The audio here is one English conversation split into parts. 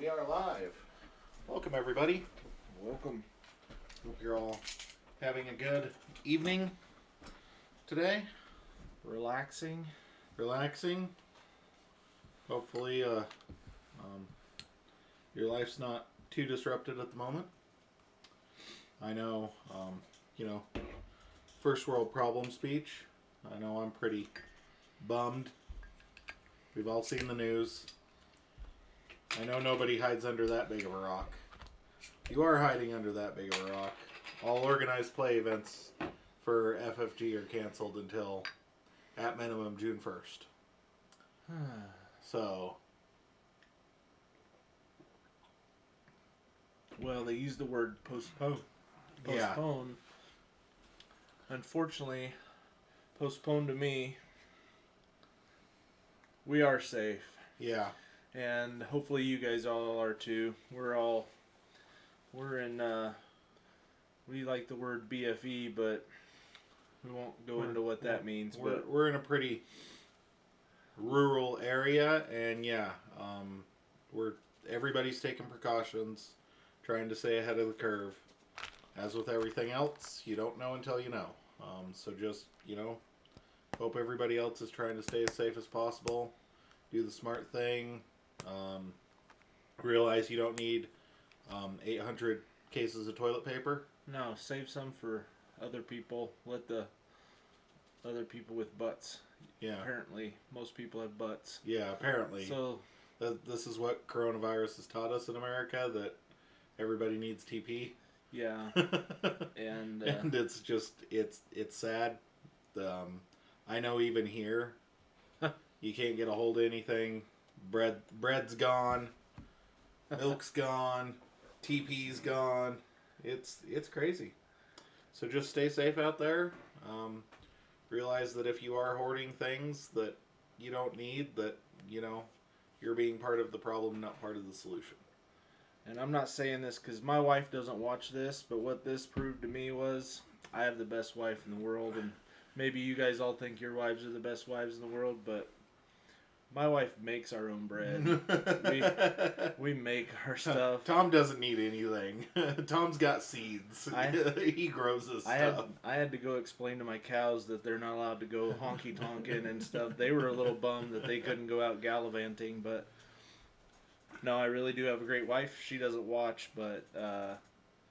We are live. Welcome, everybody. Welcome. Hope you're all having a good evening today. Relaxing. Hopefully, your life's not too disrupted at the moment. I know, first world problem speech. I know I'm pretty bummed. We've all seen the news. I know nobody hides under that big of a rock. You are hiding under that big of a rock. All organized play events for FFG are canceled until, at minimum, June 1st. So. Well, they used the word postpone. Yeah. Unfortunately, postponed to me. We are safe. Yeah. And hopefully you guys all are too. We like the word BFE, but we won't go into what that means. We're in a pretty rural area, and everybody's taking precautions, trying to stay ahead of the curve. As with everything else, you don't know until you know. So just, hope everybody else is trying to stay as safe as possible. Do the smart thing. Realize you don't need 800 cases of toilet paper. No, save some for other people. Let the other people with butts. Yeah. Apparently, most people have butts. Yeah, apparently. So this is what coronavirus has taught us in America, that everybody needs TP. Yeah. And it's just, it's sad. I know even here, you can't get a hold of anything. Bread's gone. Milk's gone. TP's gone. It's crazy. So just stay safe out there. Realize that if you are hoarding things that you don't need, that, you're being part of the problem, not part of the solution. And I'm not saying this because my wife doesn't watch this, but what this proved to me was I have the best wife in the world, and maybe you guys all think your wives are the best wives in the world, but my wife makes our own bread. we make our stuff. Tom doesn't need anything. Tom's got seeds. He grows his stuff. I had to go explain to my cows that they're not allowed to go honky tonkin' and stuff. They were a little bummed that they couldn't go out gallivanting, but no, I really do have a great wife. She doesn't watch, but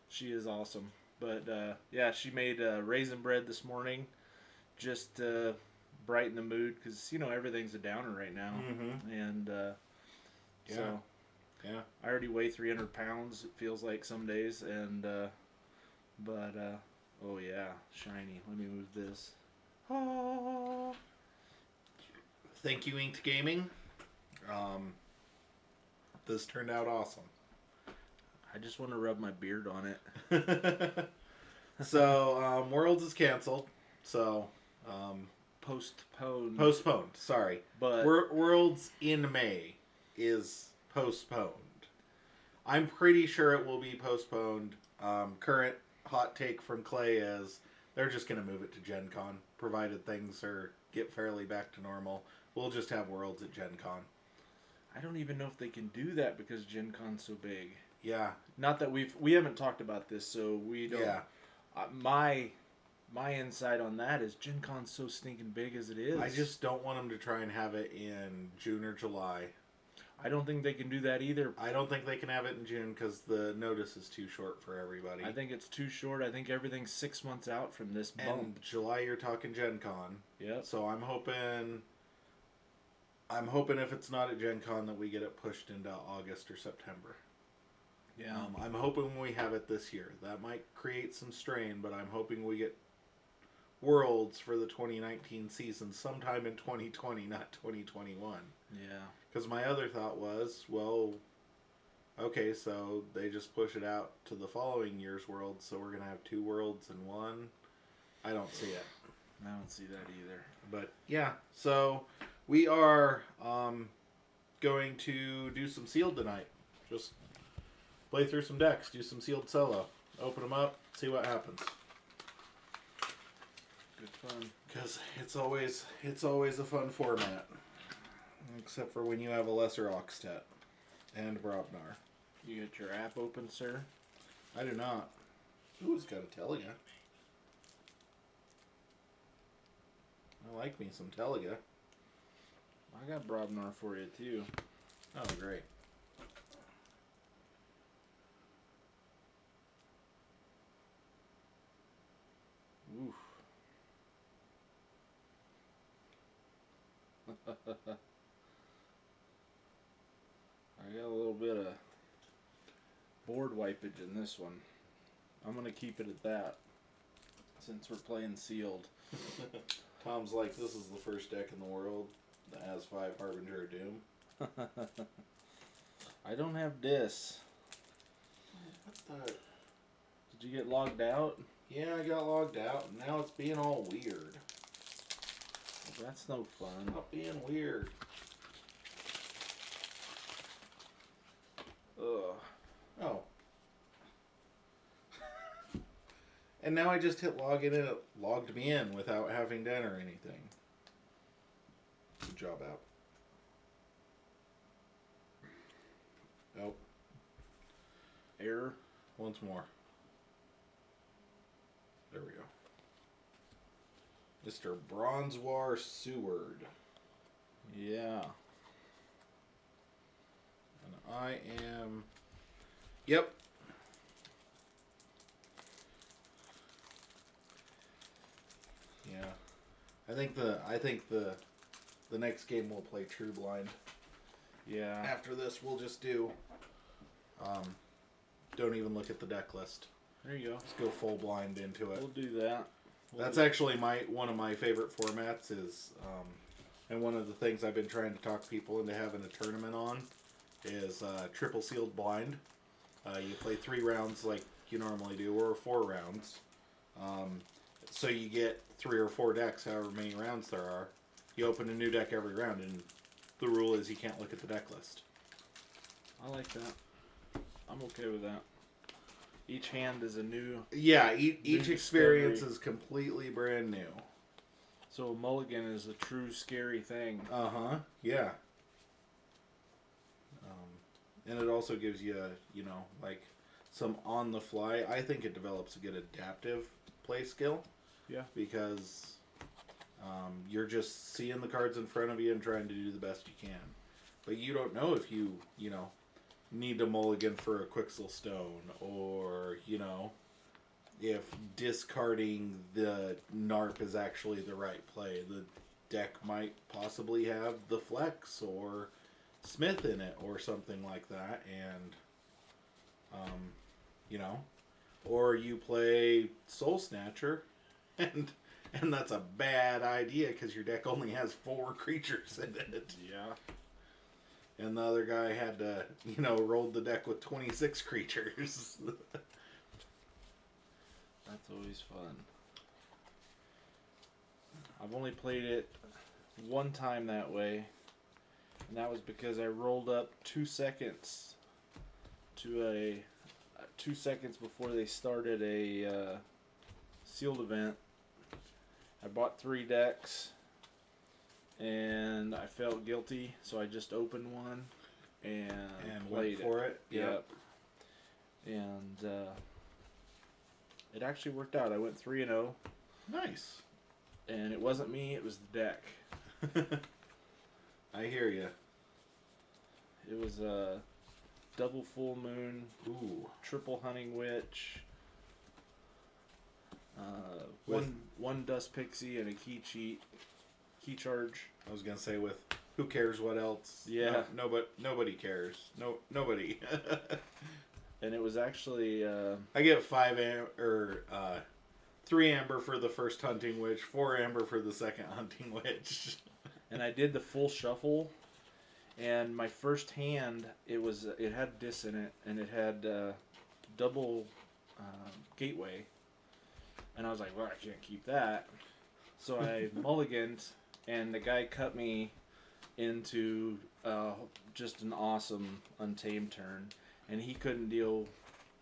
she is awesome. But she made raisin bread this morning, just to brighten the mood, because everything's a downer right now. Mm-hmm. And so I already weigh 300 pounds. It feels like some days, and oh yeah, shiny. Let me move this. Thank you, Inked Gaming. This turned out awesome. I just want to rub my beard on it. So, Worlds is canceled. So, Postponed, sorry. But Worlds in May is postponed. I'm pretty sure it will be postponed. Current hot take from Clay is they're just going to move it to Gen Con, provided things get fairly back to normal. We'll just have Worlds at Gen Con. I don't even know if they can do that because Gen Con's so big. Yeah. Not that we haven't talked about this, so we don't. Yeah. My insight on that is Gen Con's so stinking big as it is. I just don't want them to try and have it in June or July. I don't think they can do that either. I don't think they can have it in June because the notice is too short for everybody. I think it's too short. I think everything's 6 months out from this bump. And July, you're talking Gen Con. Yep. So I'm hoping if it's not at Gen Con that we get it pushed into August or September. Yeah. I'm hoping we have it this year. That might create some strain, but I'm hoping we get Worlds for the 2019 season sometime in 2020, not 2021. Yeah. Because my other thought was, well, okay, so they just push it out to the following year's Worlds, so we're going to have 2 Worlds in one. I don't see it. I don't see that either. But, yeah, so we are going to do some sealed tonight. Just play through some decks, do some sealed solo. Open them up, see what happens. Good fun. Because it's always a fun format. Except for when you have a lesser Oxtet. And Brobnar. You got your app open, sir? I do not. Ooh, it's got a Teliga. I like me some Teliga. I got Brobnar for you, too. Oh, great. Oof. I got a little bit of board wipage in this one. I'm going to keep it at that, since we're playing sealed. Tom's like, this is the first deck in the world that has 5 Harbinger of Doom. I don't have this. What the? Did you get logged out? Yeah, I got logged out, and now it's being all weird. Well, that's no fun. Not being weird. Ugh. Oh. And now I just hit log in and it logged me in without having to enter anything. Good job, app. Nope. Error. Once more. There we go. Mr. Bronzewar Seward. Yeah. And I am... Yep. Yeah. I think the next game we'll play True Blind. Yeah. After this we'll just do don't even look at the deck list. There you go. Let's go full blind into it. We'll do that. That's actually one of my favorite formats is and one of the things I've been trying to talk people into having a tournament on is triple sealed blind. You play 3 rounds like you normally do, or 4 rounds. So you get 3 or 4 decks, however many rounds there are. You open a new deck every round, and the rule is you can't look at the deck list. I like that. I'm okay with that. Each hand is a new... Yeah, each new experience discovery. is completely brand new. So a mulligan is a true scary thing. Uh-huh, yeah. And it also gives you, like some on-the-fly. I think it develops a good adaptive play skill. Yeah. Because you're just seeing the cards in front of you and trying to do the best you can. But you don't know if you need to mulligan for a Quixel Stone, or, if discarding the NARP is actually the right play. The deck might possibly have the Flex or Smith in it or something like that, and or you play Soul Snatcher, and that's a bad idea because your deck only has 4 creatures in it. Yeah. And the other guy had to, rolled the deck with 26 creatures. That's always fun. I've only played it one time that way, and that was because I rolled up 2 seconds to 2 seconds before they started a sealed event. I bought 3 decks, and I felt guilty, so I just opened one and played went for it. Yep. And it actually worked out. I went 3-0. Nice. And it wasn't me, it was the deck. I hear you. It was a double full moon, Ooh. triple hunting witch, With- one dust pixie, and a key charge. I was gonna say with who cares what else? Yeah. Nobody cares. Nobody. And it was actually I get 3 amber for the first hunting witch, 4 amber for the second hunting witch. and I did the full shuffle. And my first hand, it had dis in it, and it had double gateway. And I was like, well, I can't keep that. So I mulliganed, and the guy cut me into just an awesome Untamed turn. And he couldn't deal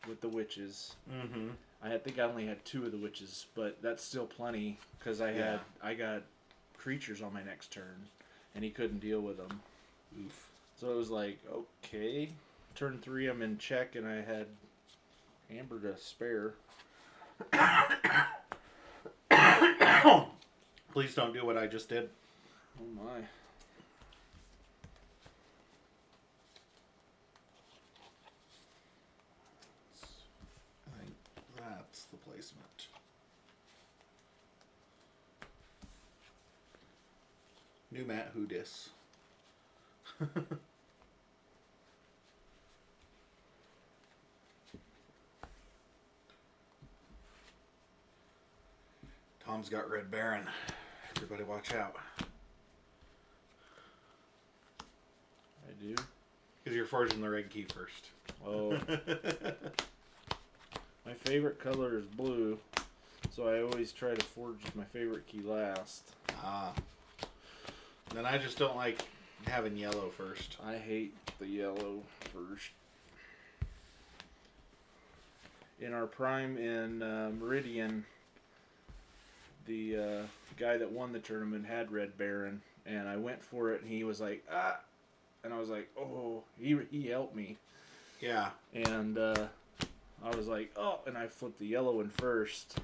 with the witches. Mm-hmm. I think I only had 2 of the witches, but that's still plenty, because I got creatures on my next turn, and he couldn't deal with them. Oof. So it was like, okay. Turn 3, I'm in check, and I had Amber to spare. Please don't do what I just did. Oh my. I think that's the placement. New Matt Who Dis. Tom's got Red Baron. Everybody watch out. I do. Because you're forging the red key first. Oh. My favorite color is blue, so I always try to forge my favorite key last. Ah. Then I just don't like having yellow first. I hate the yellow first. In our prime in Meridian, the guy that won the tournament had Red Baron, and I went for it, and he was like, ah, and I was like, oh, he helped me. Yeah. And I was like, oh, and I flipped the yellow one first,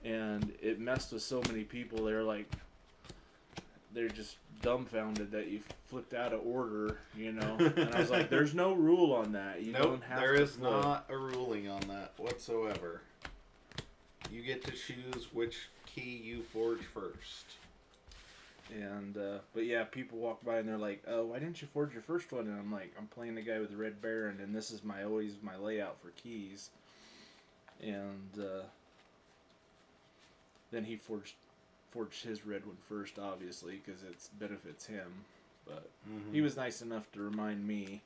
and it messed with so many people. They're just dumbfounded that you flipped out of order, you know. And I was like, there's no rule on that. You don't have there to is flip. not a ruling on that whatsoever. You get to choose which key you forge first. And but yeah, people walk by and they're like, "Oh, why didn't you forge your first one?" And I'm like, "I'm playing the guy with the Red Baron, and this is always my layout for keys." And then he forged his red one first, obviously, because it benefits him. But he was nice enough to remind me.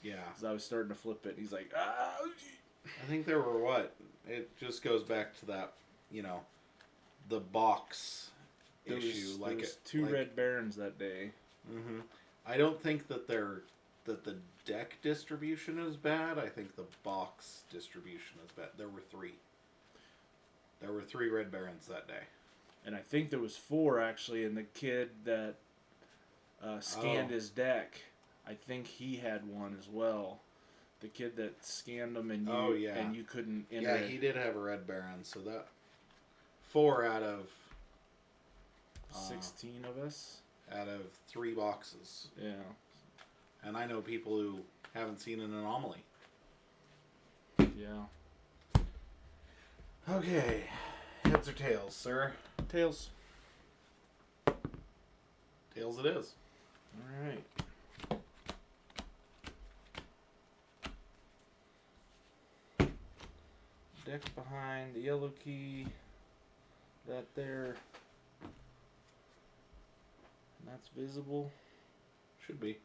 Yeah. Because I was starting to flip it. He's like, "Ah." I think there were what? It just goes back to that, you know, the box issue. There was two Red Barons that day. Mm-hmm. I don't think that the deck distribution is bad. I think the box distribution is bad. There were three. There were 3 Red Barons that day. And I think there was 4 actually, and the kid that scanned his deck, I think he had one as well. The kid that scanned them and and you couldn't enter. Yeah, he did have a Red Baron, so that 4 out of 16 of us. Out of 3 boxes. Yeah. And I know people who haven't seen an anomaly. Yeah. Okay. Heads or tails, sir? Tails. Tails it is. All right. Deck behind the yellow key. That there. And that's visible. Should be.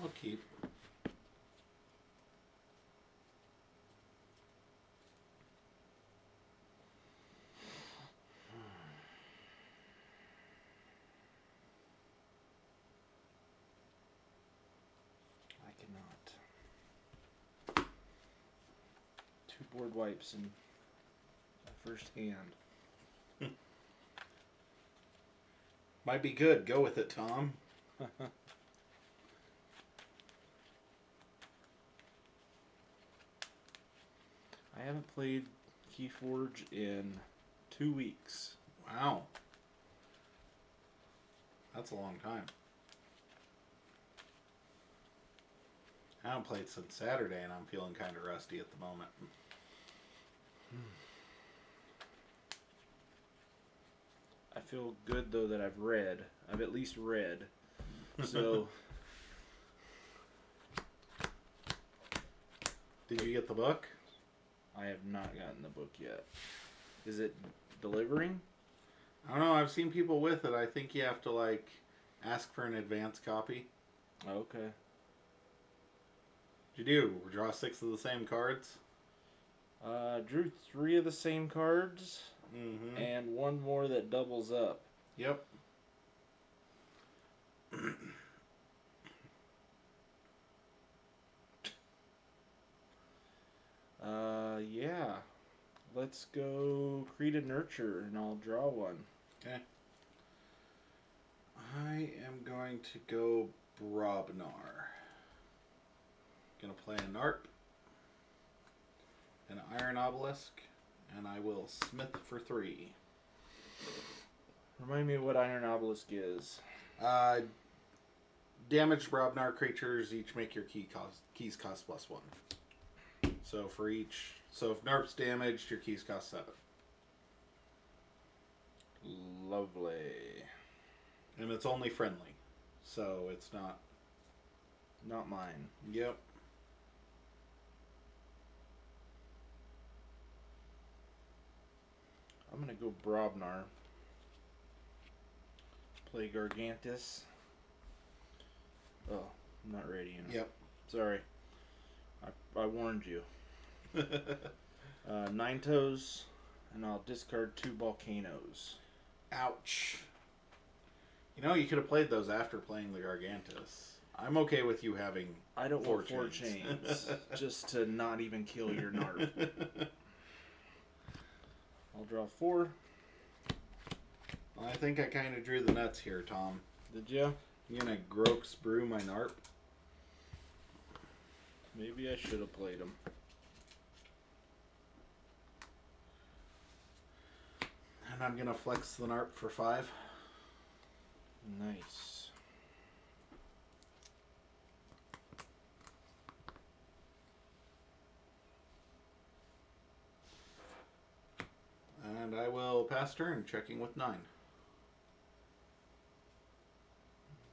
I'll keep. I cannot. 2 board wipes in my first hand. Might be good. Go with it, Tom. I haven't played Keyforge in 2 weeks. Wow. That's a long time. I haven't played since Saturday, and I'm feeling kind of rusty at the moment. I feel good, though, that I've read. I've at least read. So... Did you get the book? I have not gotten the book yet. Is it delivering? I don't know. I've seen people with it. I think you have to, like, ask for an advance copy. Okay. What'd you do? Draw 6 of the same cards? Drew 3 of the same cards. Mm-hmm. And 1 more that doubles up. Yep. Yeah. let's go Creed and Nurture, and I'll draw one. Okay. I am going to go Brobnar. Gonna play a Narp, an Iron Obelisk, and I will Smith for 3. Remind me what Iron Obelisk is. Damaged Brobnar creatures each make your keys cost +1. So for each, if Narp's damaged, your keys cost 7. Lovely. And it's only friendly, so it's not. Not mine. Yep. I'm gonna go Brobnar. Play Gargantus. Oh, I'm not ready. Yep. Sorry. I warned you. 9 toes, and I'll discard 2 volcanoes. Ouch. You know, you could have played those after playing the Gargantus. I'm okay with you having I don't 4 want 4 chains. Just to not even kill your Narp. I'll draw 4. Well, I think I kind of drew the nuts here, Tom. Did you? I'm going to Grox Brew my Narp. Maybe I should have played him. And I'm going to flex the Narp for 5. Nice. And I will pass turn, checking with 9.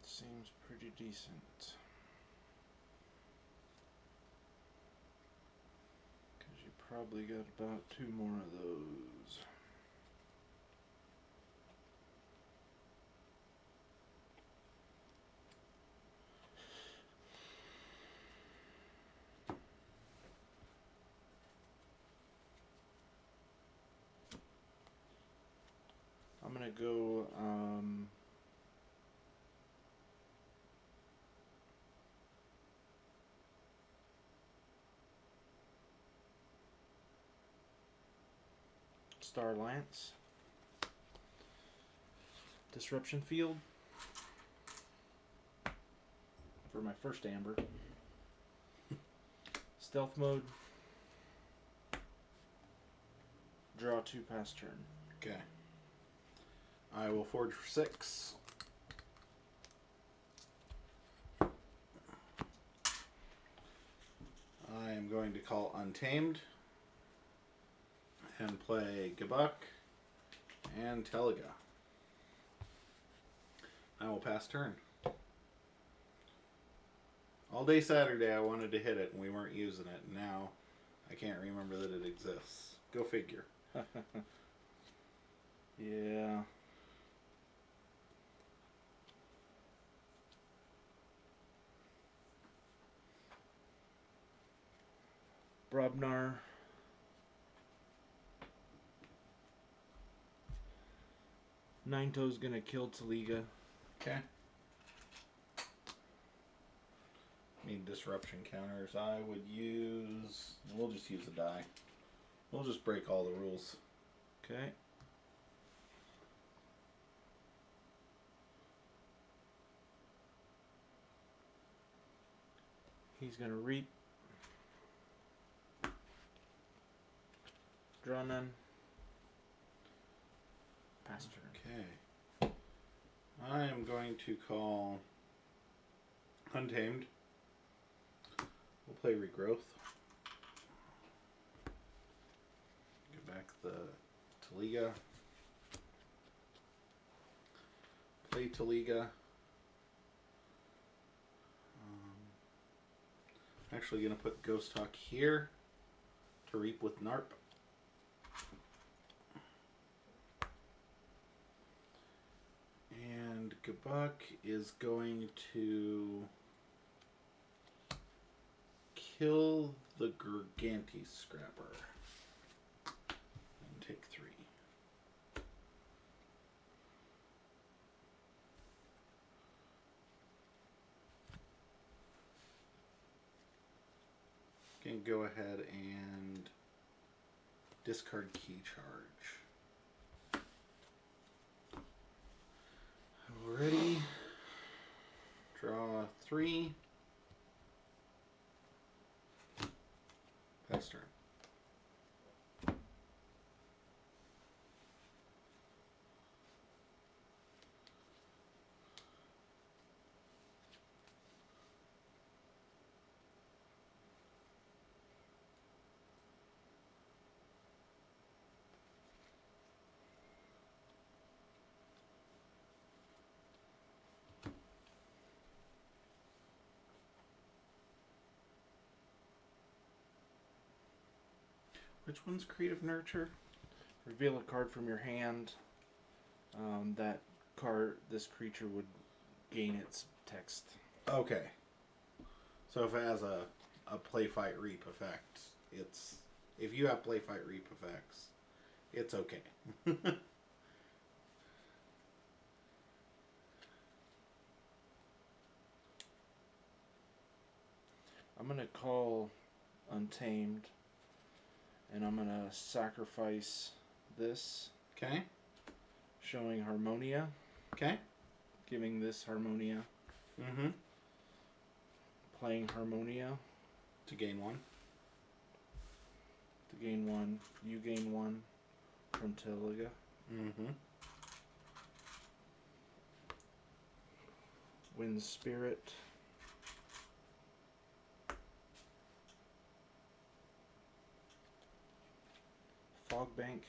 Seems pretty decent. Because you probably got about 2 more of those. I'm gonna go Star Lance. Disruption Field for my first Amber. Stealth mode. Draw 2 pass turn. Okay. I will forge for 6. I am going to call Untamed and play Gabuk and Teliga. I will pass turn. All day Saturday I wanted to hit it and we weren't using it. Now I can't remember that it exists. Go figure. Yeah. Brobnar. Nine Toes gonna kill Taliga. Okay. Need disruption counters. I would use. We'll just use a die. We'll just break all the rules. Okay. He's gonna reap. Draw none. Pass turn. Okay. I am going to call Untamed. We'll play Regrowth. Get back the Taliga. Play Taliga. Actually going to put Ghost Hawk here to reap with Narp. And Gabuk is going to kill the Garganti Scrapper and take 3. Can go ahead and Discard key charge. Ready. Draw 3. Pass turn. Which one's Creative Nurture? Reveal a card from your hand. This creature would gain its text. Okay. So if it has a play fight reap effect, if you have play fight reap effects, it's okay. I'm gonna call Untamed, and I'm gonna sacrifice this. Okay. Showing Harmonia. Okay. Giving this Harmonia. Mm-hmm. Playing Harmonia. To gain 1. To gain 1. You gain 1 from Teliga. Mm-hmm. Wind Spirit. Fog Bank.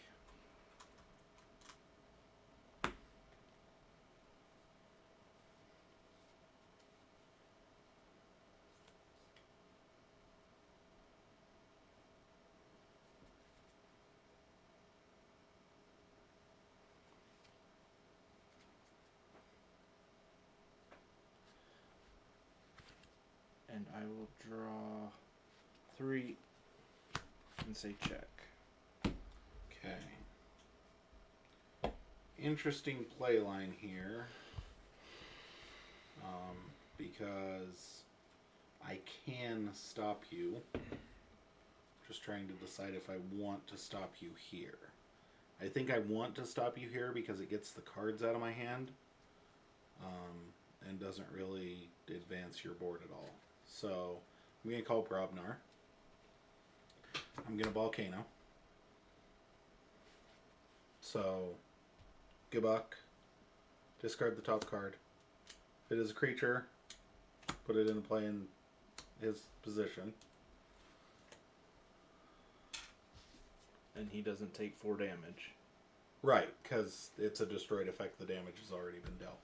And I will draw 3 and say check. Okay. Interesting play line here. Because I can stop you. Just trying to decide if I want to stop you here. I think I want to stop you here because it gets the cards out of my hand. And doesn't really advance your board at all. So I'm going to call Brobnar. I'm going to Volcano. So, Gibbuck, discard the top card. If it is a creature, put it into play in his position. And he doesn't take 4 damage. Right, because it's a destroyed effect. The damage has already been dealt.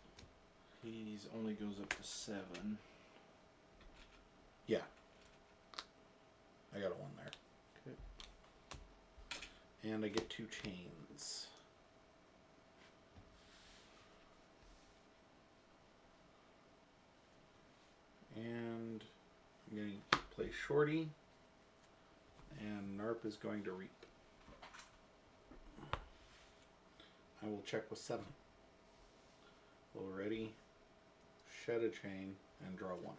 He's only goes up to 7. Yeah. I got a 1 there. Okay. And I get 2 chains. And I'm going to play Shorty. And Narp is going to reap. I will check with 7. Already shed a chain and draw 1.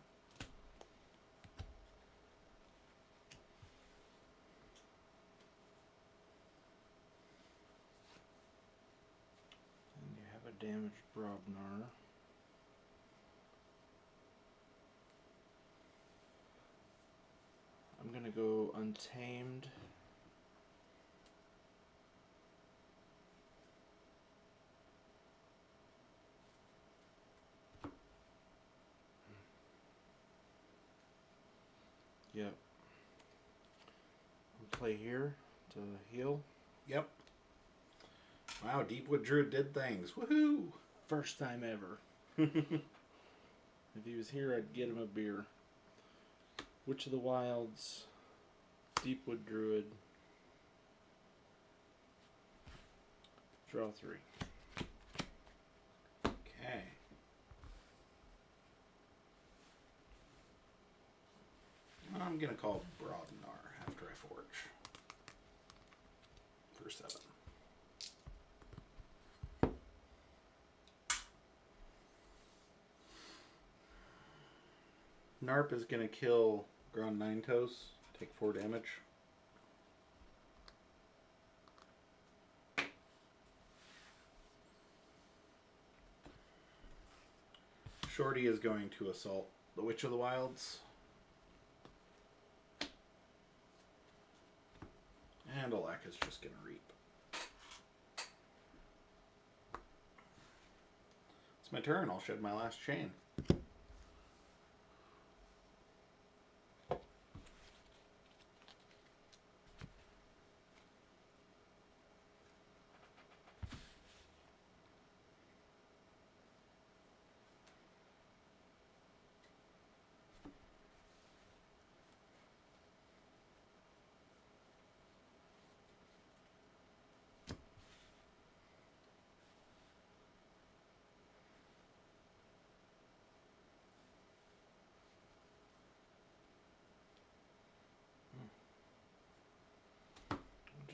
And you have a damaged Brobnar. I'm gonna go Untamed. Yep. Play here to heal. Yep. Wow, Deepwood Druid did things. Woohoo! First time ever. If he was here, I'd get him a beer. Witch of the Wilds, Deepwood Druid. Draw 3. Okay. I'm going to call Brobnar after I forge. For 7. Narp is going to kill Ground 9 Toes, take 4 damage. Shorty is going to assault the Witch of the Wilds. And Alak is just going to reap. It's my turn. I'll shed my last chain.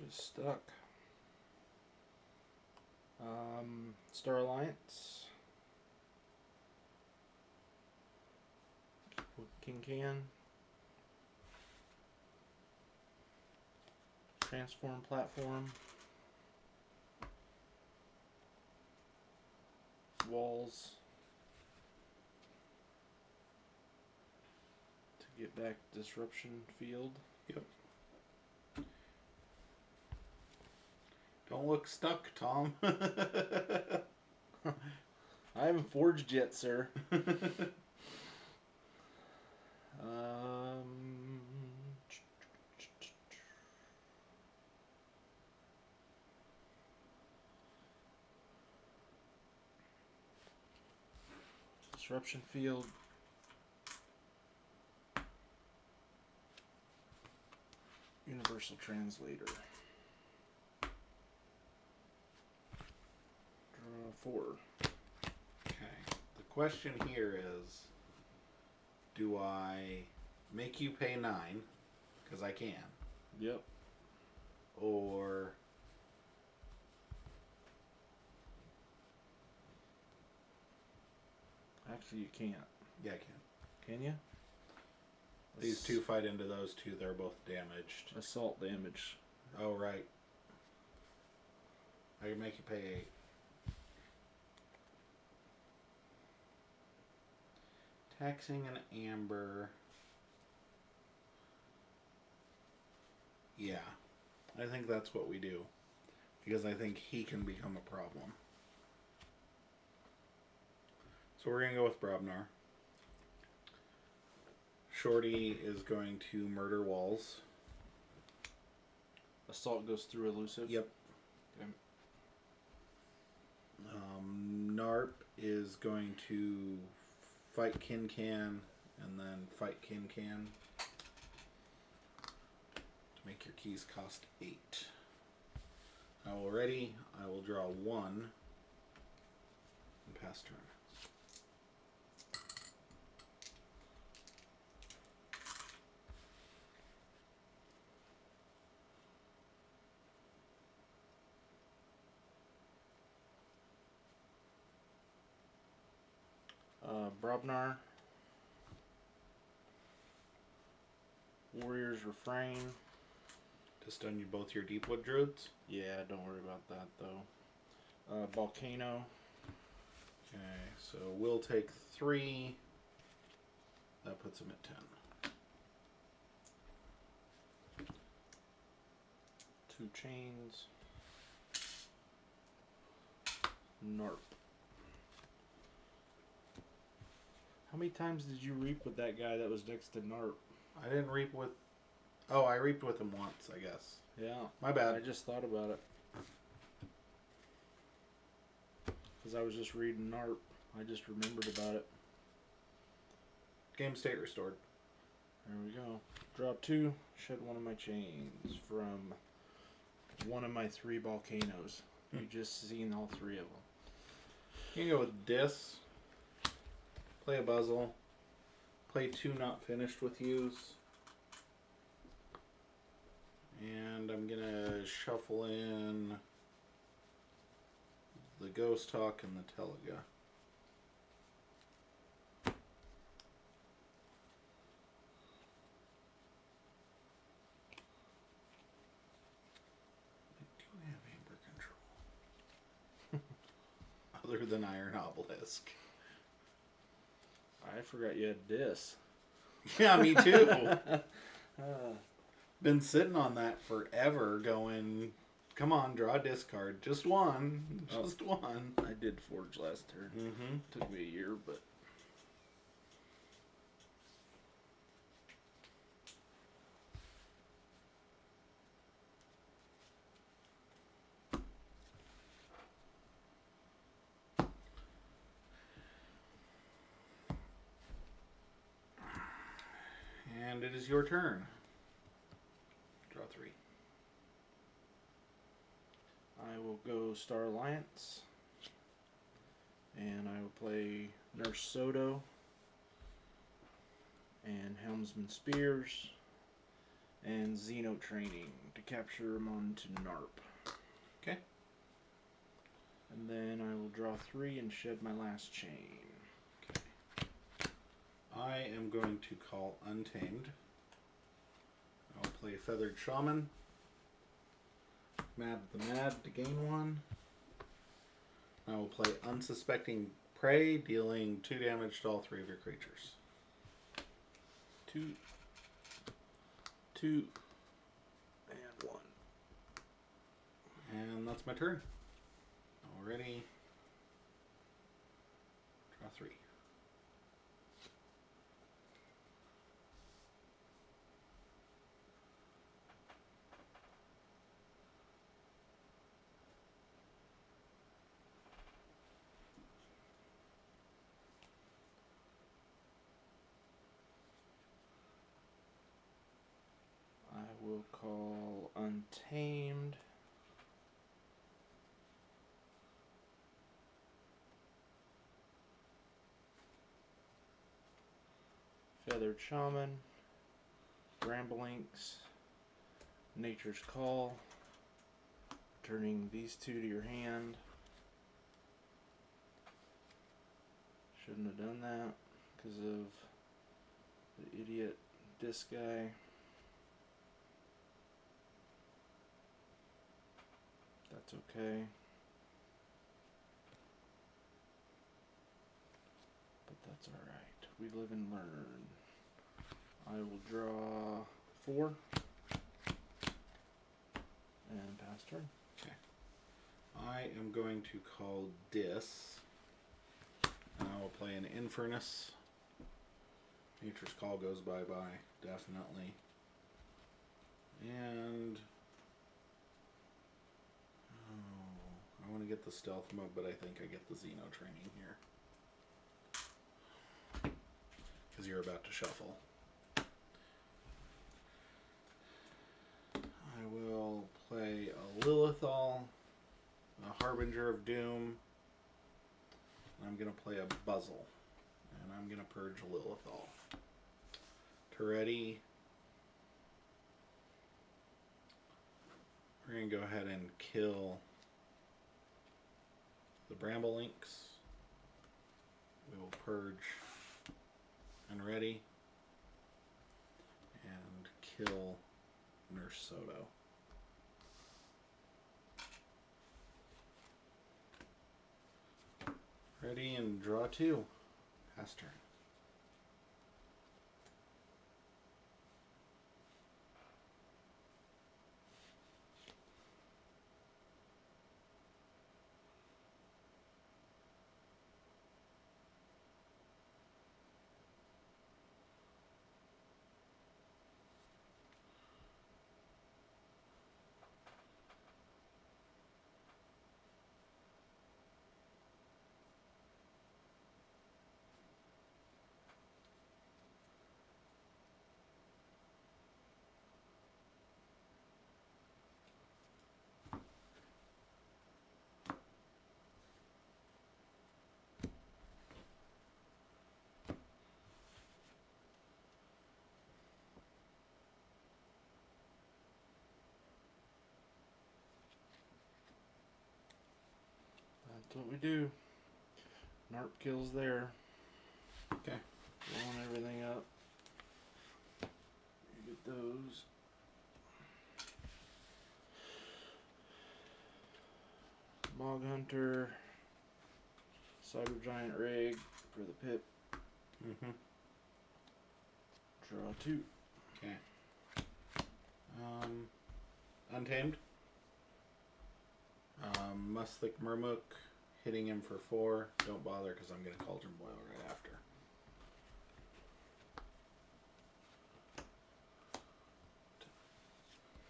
Just stuck. Star Alliance. King Can. Transform platform. Walls. To get back disruption field. Yep. Don't look stuck, Tom. I haven't forged yet, sir. Disruption field. Universal translator. Draw 4. Okay. The question here is, do I make you pay 9? Because I can. Yep. Or... Actually, you can't. Yeah, I can. Can you? These two fight into those two. They're both damaged. Assault damage. Oh, right. I can make you pay 8. Taxing an amber. Yeah. I think that's what we do. Because I think he can become a problem. So we're going to go with Brobnar. Shorty is going to murder walls. Assault goes through elusive. Yep. Okay. Narp is going to fight Kin Can and then fight Kin Can to make your keys cost 8. Already, I will draw 1 and pass turn. Brobnar. Warrior's Refrain. To stun you both your Deepwood Druids. Yeah, don't worry about that though. Volcano. Okay, so we'll take 3. That puts him at 10. 2 chains. Narp. How many times did you reap with that guy that was next to Narp? I didn't reap with... Oh, I reaped with him once, I guess. Yeah. My bad. I just thought about it. Because I was just reading Narp. I just remembered about it. Game state restored. There we go. Draw 2. Shed one of my chains from one of my 3 volcanoes. You just seen all 3 of them. You can go with Dis. Play a Buzzle. Play 2 not finished with use. And I'm going to shuffle in the Ghost Hawk and the Teliga. I do have Amber Control. Other than Iron Obelisk. I forgot you had this. Yeah, me too. Been sitting on that forever going, come on, draw a discard. Just one. Just one. I did Forge last turn. Mm-hmm. Took me a year, but... And it is your turn. Draw 3. I will go Star Alliance. And I will play Nurse Soto. And Helmsman Spears. And Xeno Training to capture him onto Narp. Okay. And then I will draw 3 and shed my last chain. I am going to call Untamed. I'll play Feathered Shaman. Mad the Mad to gain 1. I will play Unsuspecting Prey, dealing 2 damage to all 3 of your creatures. 2, and 1. And that's my turn. Already. Draw 3. I will call Untamed. Feathered Shaman. Brambleinks. Nature's Call. Turning these 2 to your hand. Shouldn't have done that because of the idiot disc guy. That's okay. But that's alright. We live and learn. I will draw 4. And pass turn. Okay. I am going to call Dis. And I will play an Infernus. Nature's Call goes bye-bye, definitely. And... I want to get the stealth mode, but I think I get the Xeno Training here. Because you're about to shuffle. I will play a Lilithal, a Harbinger of Doom, and I'm going to play a Buzzle. And I'm going to purge Lilithal. Ready? We're going to go ahead and kill the Brambleinks. We will purge and ready. And kill Nurse Soto. Ready and draw 2. Pass turn. That's what we do. Narp kills there. Okay. Blowing everything up. You get those. Mog Hunter. Cyber Giant Rig for the pip. Mm-hmm. Draw 2. Okay. Untamed. Musthik Murmuk, hitting him for 4. Don't bother because I'm going to Cauldron Boil right after.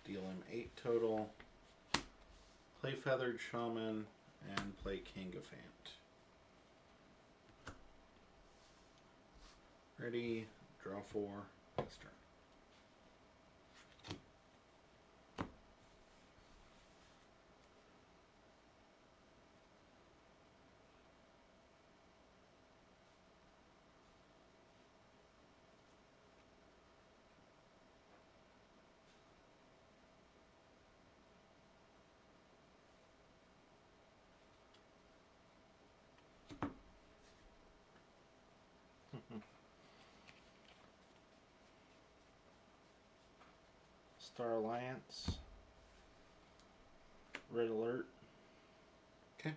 Deal him 8 total. Play Feathered Shaman and play Kangafant. Ready, draw 4, pass turn. Star Alliance. Red Alert. Okay.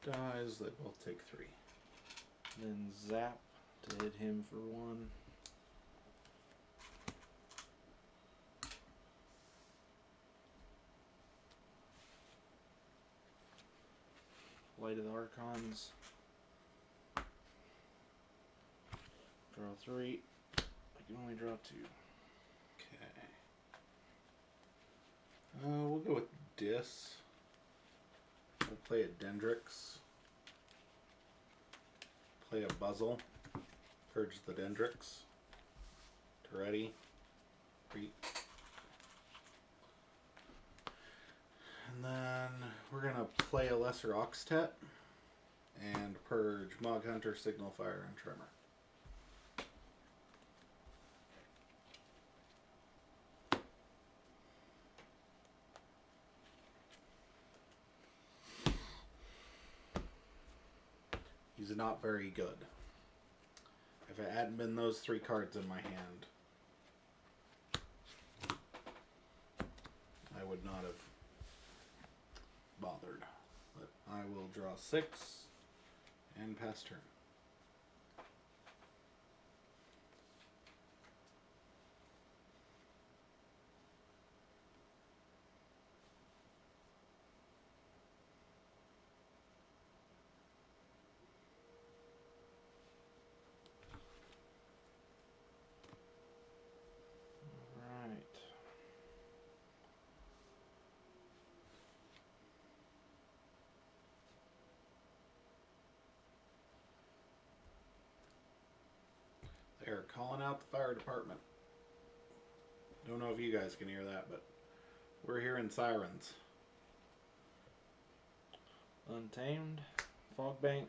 Dies, they both take 3. Then Zap to hit him for 1. Light of the Archons. Draw 3. I can only draw 2. Okay. We'll go with Dis. We'll play a Dendrix. Play a Buzzle. Purge the Dendrix. To ready. Reap. And then we're going to play a Lesser Oxtet and purge Mog Hunter, Signal Fire, and Tremor. He's not very good. If it hadn't been those 3 cards in my hand, I would not have bothered. But I will draw 6 and pass turn. Right. They're calling out the fire department. Don't know if you guys can hear that, but we're hearing sirens. Untamed. Fogbank.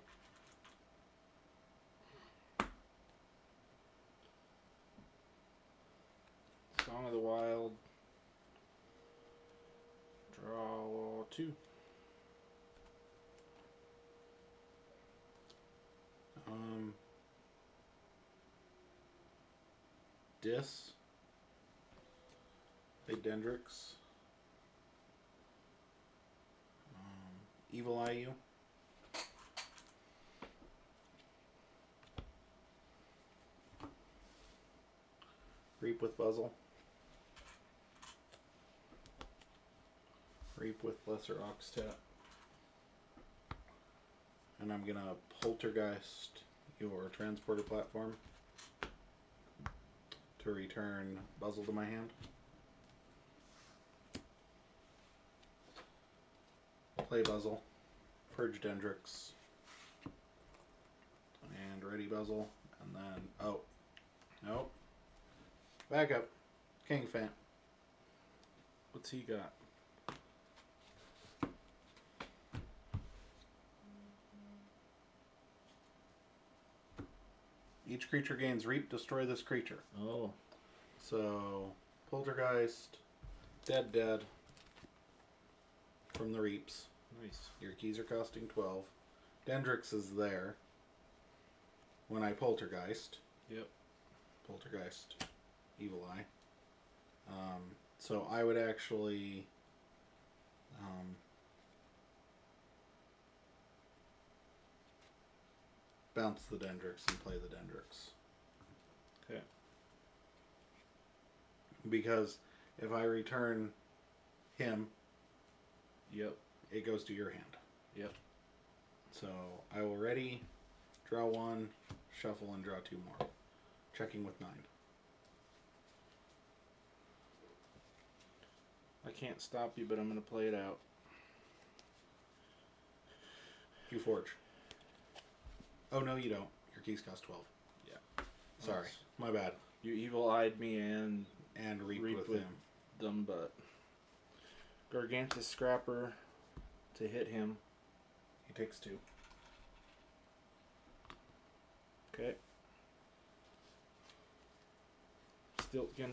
Song of the Wild. Draw 2. Dis. Big Dendrix. Evil Eye You. Reap with Buzzle. Reap with Lesser Oxtet. And I'm gonna Poltergeist your transporter platform to return Buzzle to my hand. Play Buzzle. Purge Dendrix. And ready Buzzle. And then, oh. Nope. Back up. Kangafant. What's he got? Each creature gains Reap, destroy this creature. Oh. So, Poltergeist, Dead, from the Reaps. Nice. Your keys are costing 12. Dendrix is there when I Poltergeist. Yep. Poltergeist, Evil Eye. So I would actually bounce the Dendrix and play the Dendrix. Okay. Because if I return him, Yep. it goes to your hand. Yep. So I will ready, draw 1, shuffle, and draw 2 more. Checking with 9. I can't stop you, but I'm going to play it out. Keyforge. Oh, no, you don't. Your keys cost 12. Yeah. Sorry. My bad. You evil-eyed me and reap reaped with him. them, but Gargantus Scrapper to hit him. He takes 2. Okay. Stiltkin.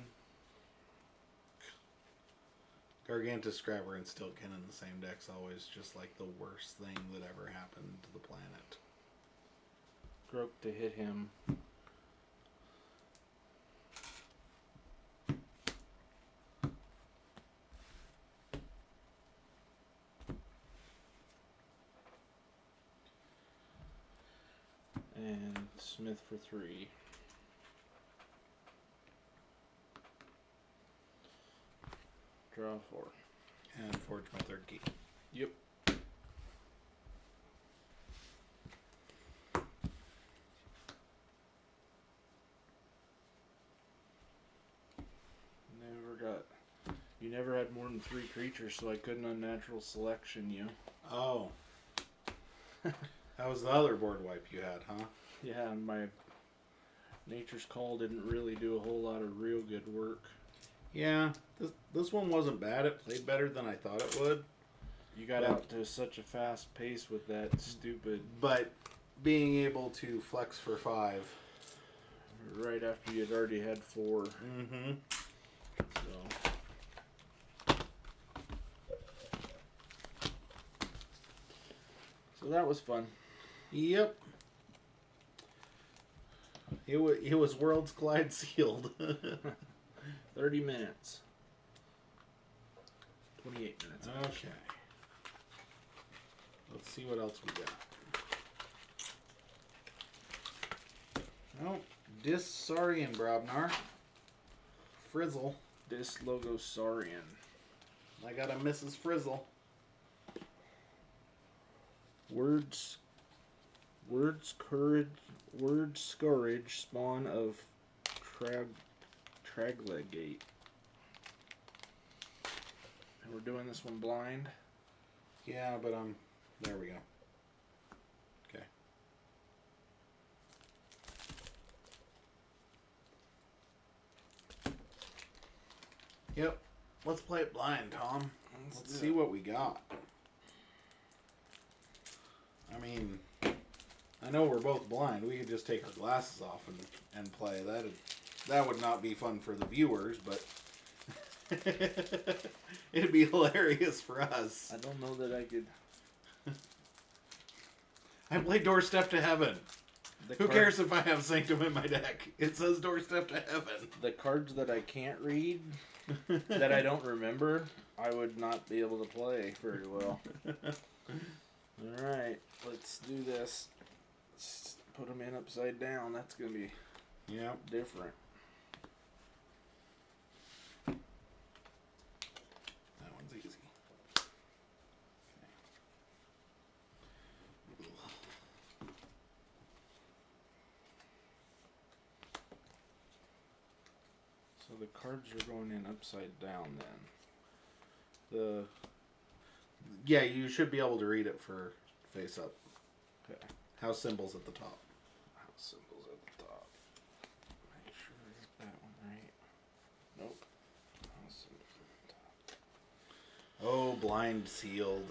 Gargantus Scrapper and Stiltkin in the same deck's always just like the worst thing that ever happened to the planet. Grope to hit him. And Smith for 3. Draw 4. And forge my 3rd key. Yep. You never had more than 3 creatures, so I couldn't unnatural selection you. Oh. That was the other board wipe you had, huh? Yeah, and my Nature's Call didn't really do a whole lot of real good work. Yeah, this one wasn't bad. It played better than I thought it would. You got out to such a fast pace with that stupid... But being able to flex for 5. Right after you'd already had 4. Mm-hmm. So that was fun. Yep. It was Worlds Collide sealed. 30 minutes. 28 minutes. Okay. Let's see what else we got. Oh, Saurian Brobnar. Frizzle. Dyslogosauриan. I got a Mrs. Frizzle. Words Scourge, spawn of Traglegate. And we're doing this one blind. Yeah, but there we go. Okay. Yep. Let's play it blind, Tom. Let's see what we got. I mean, I know we're both blind. We could just take our glasses off and play. That would not be fun for the viewers, but it'd be hilarious for us. I don't know that I could. I play Doorstep to Heaven. Who cares if I have Sanctum in my deck? It says Doorstep to Heaven. The cards that I can't read, that I don't remember, I would not be able to play very well. Alright, let's do this. Let's put them in upside down. That's going to be different. That one's easy. So the cards are going in upside down then. Yeah, you should be able to read it for face up. Okay. House symbols at the top. House symbols at the top. Make sure I get that one right. Nope. House symbols at the top. Oh, blind sealed.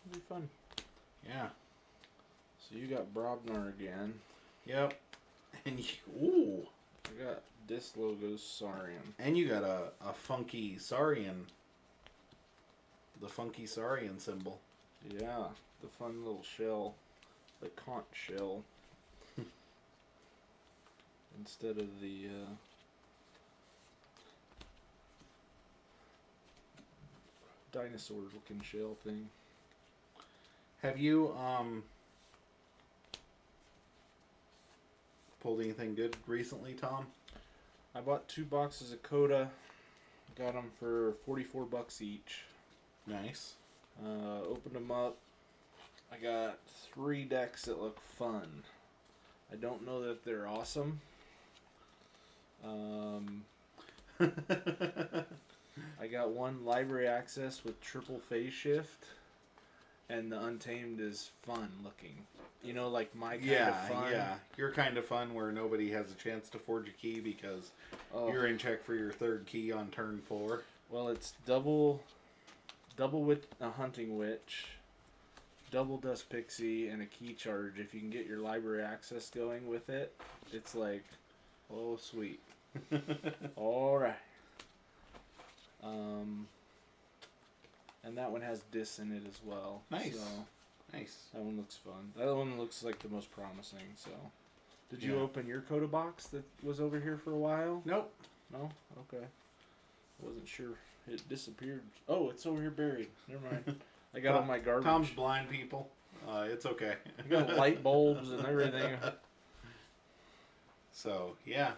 It'll be fun. Yeah. So you got Brobnar again. Yep. And ooh. I got Dyslogosauриan. And you got a funky Saurian. The funky Saurian symbol. Yeah, the fun little shell. The conch shell. Instead of the dinosaur looking shell thing. Have you pulled anything good recently, Tom? I bought 2 boxes of Coda. Got them for $44 each. Nice. Opened them up. I got 3 decks that look fun. I don't know that they're awesome. I got 1 library access with triple phase shift, and the Untamed is fun looking. You know, like my kind of fun. Yeah. Your kind of fun where nobody has a chance to forge a key because you're in check for your 3rd key on turn 4. Well, it's double with a hunting witch, double dust pixie, and a key charge. If you can get your library access going with it, it's like, oh sweet. All right. And that one has dis in it as well. Nice. So Nice. that one looks fun. That one looks like the most promising. So, did you open your Coda box that was over here for a while? Nope. No. Okay. I wasn't sure. It disappeared. Oh, it's over here buried. Never mind. I got all my garbage. Tom's blind, people. It's okay. I got light bulbs and everything. So, yeah.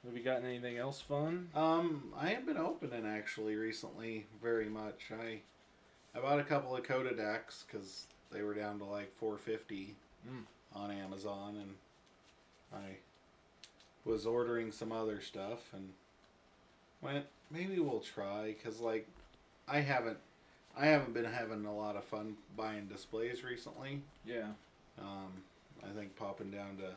Have you gotten anything else fun? I have been opening actually recently very much. I bought a couple of Coda decks because they were down to like $4.50 on Amazon, and I was ordering some other stuff and went, maybe we'll try, because like I haven't been having a lot of fun buying displays recently. Yeah. I think popping down to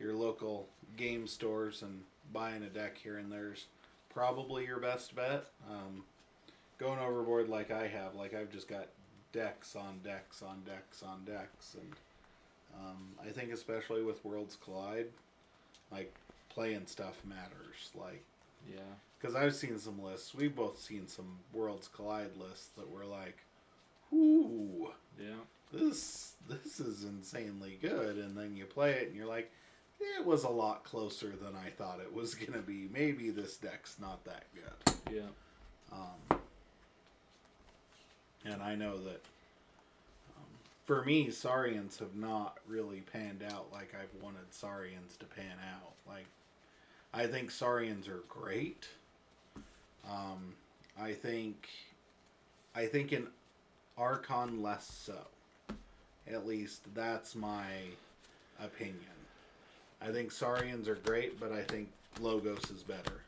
your local game stores and buying a deck here and there's probably your best bet. Going overboard like I have, like I've just got decks on decks on decks on decks, and I think especially with Worlds Collide, like playing stuff matters. Like, yeah, because I've seen some lists. We've both seen some Worlds Collide lists that were like, ooh, yeah, this is insanely good, and then you play it and you're like, it was a lot closer than I thought it was gonna be. Maybe this deck's not that good. yeah. And I know that for me, Saurians have not really panned out like I've wanted Saurians to pan out. Like, I think Saurians are great. I think in Archon less so. At least that's my opinion. I think Saurians are great, but I think Logos is better.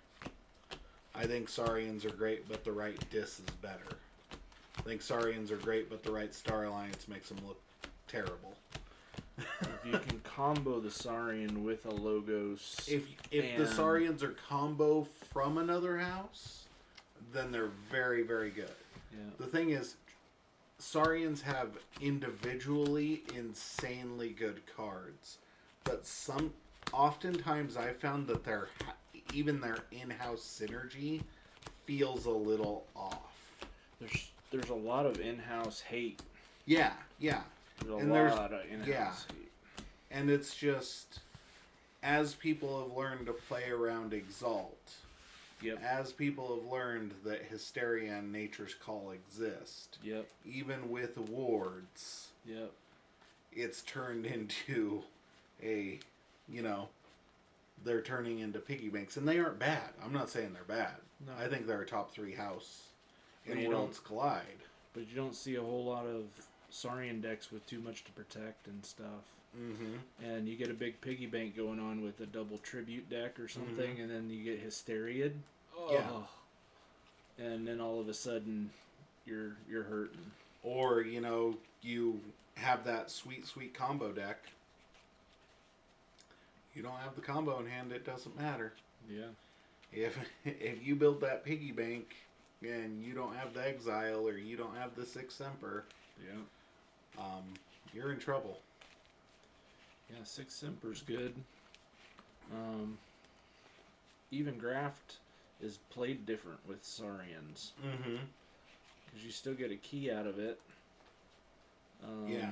I think Saurians are great, but the right Dis is better. I think Saurians are great, but the right Star Alliance makes them look terrible. If you can combo the Saurian with a Logos, If the Saurians are combo from another house, then they're very, very good. Yeah. The thing is, Saurians have individually insanely good cards, but oftentimes I found that even their in-house synergy feels a little off. There's a lot of in-house hate. Yeah. There's a lot of in-house hate. And it's just, as people have learned to play around Exalt, as people have learned that Hysteria and Nature's Call exist, even with wards, it's turned into they're turning into piggy banks, and they aren't bad. I'm not saying they're bad. No. I think they're a top 3 house in Worlds Collide. But you don't see a whole lot of Saurian decks with too much to protect and stuff. Mm-hmm. And you get a big piggy bank going on with a double tribute deck or something, and then you get Hysteria. Oh. Yeah. And then all of a sudden, you're hurting. Or, you have that sweet combo deck. You don't have the combo in hand, it doesn't matter. Yeah. If you build that piggy bank and you don't have the Exile or you don't have the Sixth Emperor, you're in trouble. Yeah, Sixth Emperor's good. Even Graft is played different with Saurians. Mm-hmm. Because you still get a key out of it. Yeah.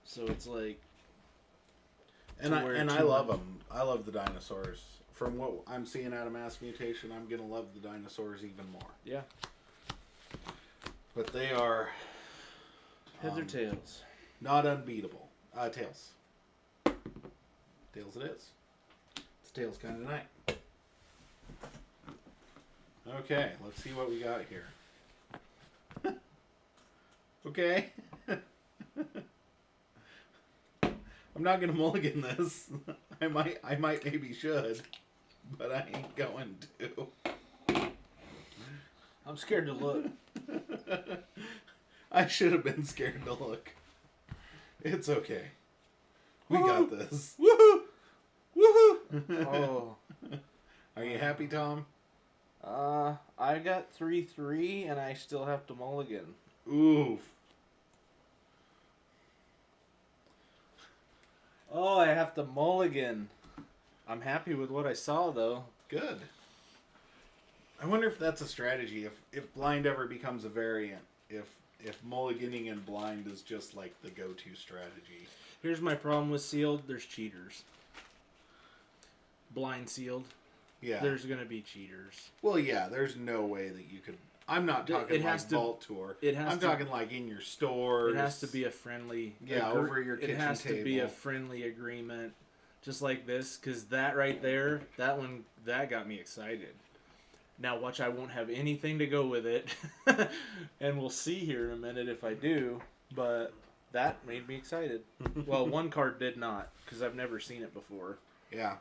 So it's like... And I love them. I love the dinosaurs. From what I'm seeing out of Mass Mutation, I'm going to love the dinosaurs even more. Yeah. But they are... Heads or tails? Not unbeatable. Tails. Tails it is. tail's kind of nice. Okay, let's see what we got here. Okay. I'm not gonna mulligan this. I might maybe should, but I ain't going to. I'm scared to look. I should have been scared to look. It's okay. We got this. Woohoo! Woohoo! Oh. Are you happy, Tom? I got 3-3 and I still have to mulligan. Oof. Oh, I have to mulligan. I'm happy with what I saw, though. Good. I wonder if that's a strategy. If blind ever becomes a variant. If mulliganing and blind is just like the go-to strategy. Here's my problem with sealed. There's cheaters. Blind sealed. Yeah. There's going to be cheaters. Well, yeah, there's no way that you could... I'm not talking Vault Tour. I'm talking like in your stores. It has to be a friendly... over your kitchen table. It has to be a friendly agreement. Just like this. Because that right there, that got me excited. Now, watch, I won't have anything to go with it. And we'll see here in a minute if I do. But that made me excited. Well, one card did not. Because I've never seen it before. Yeah.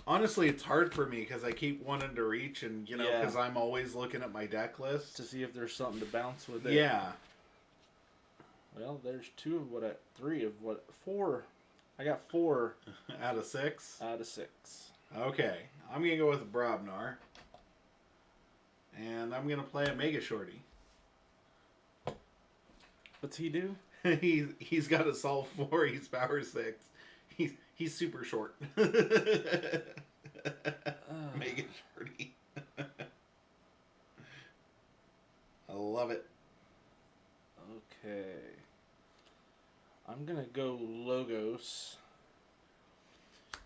Honestly, it's hard for me because I keep wanting to reach and, because I'm always looking at my deck list. To see if there's something to bounce with it. Yeah. Well, there's 4. I got 4. Out of 6? Out of 6. Okay. I'm going to go with Brobnar. And I'm going to play a Mega Shorty. What's he do? He's got Assault 4. He's Power 6. He's super short. Mega Shorty. I love it. Okay. I'm going to go Logos.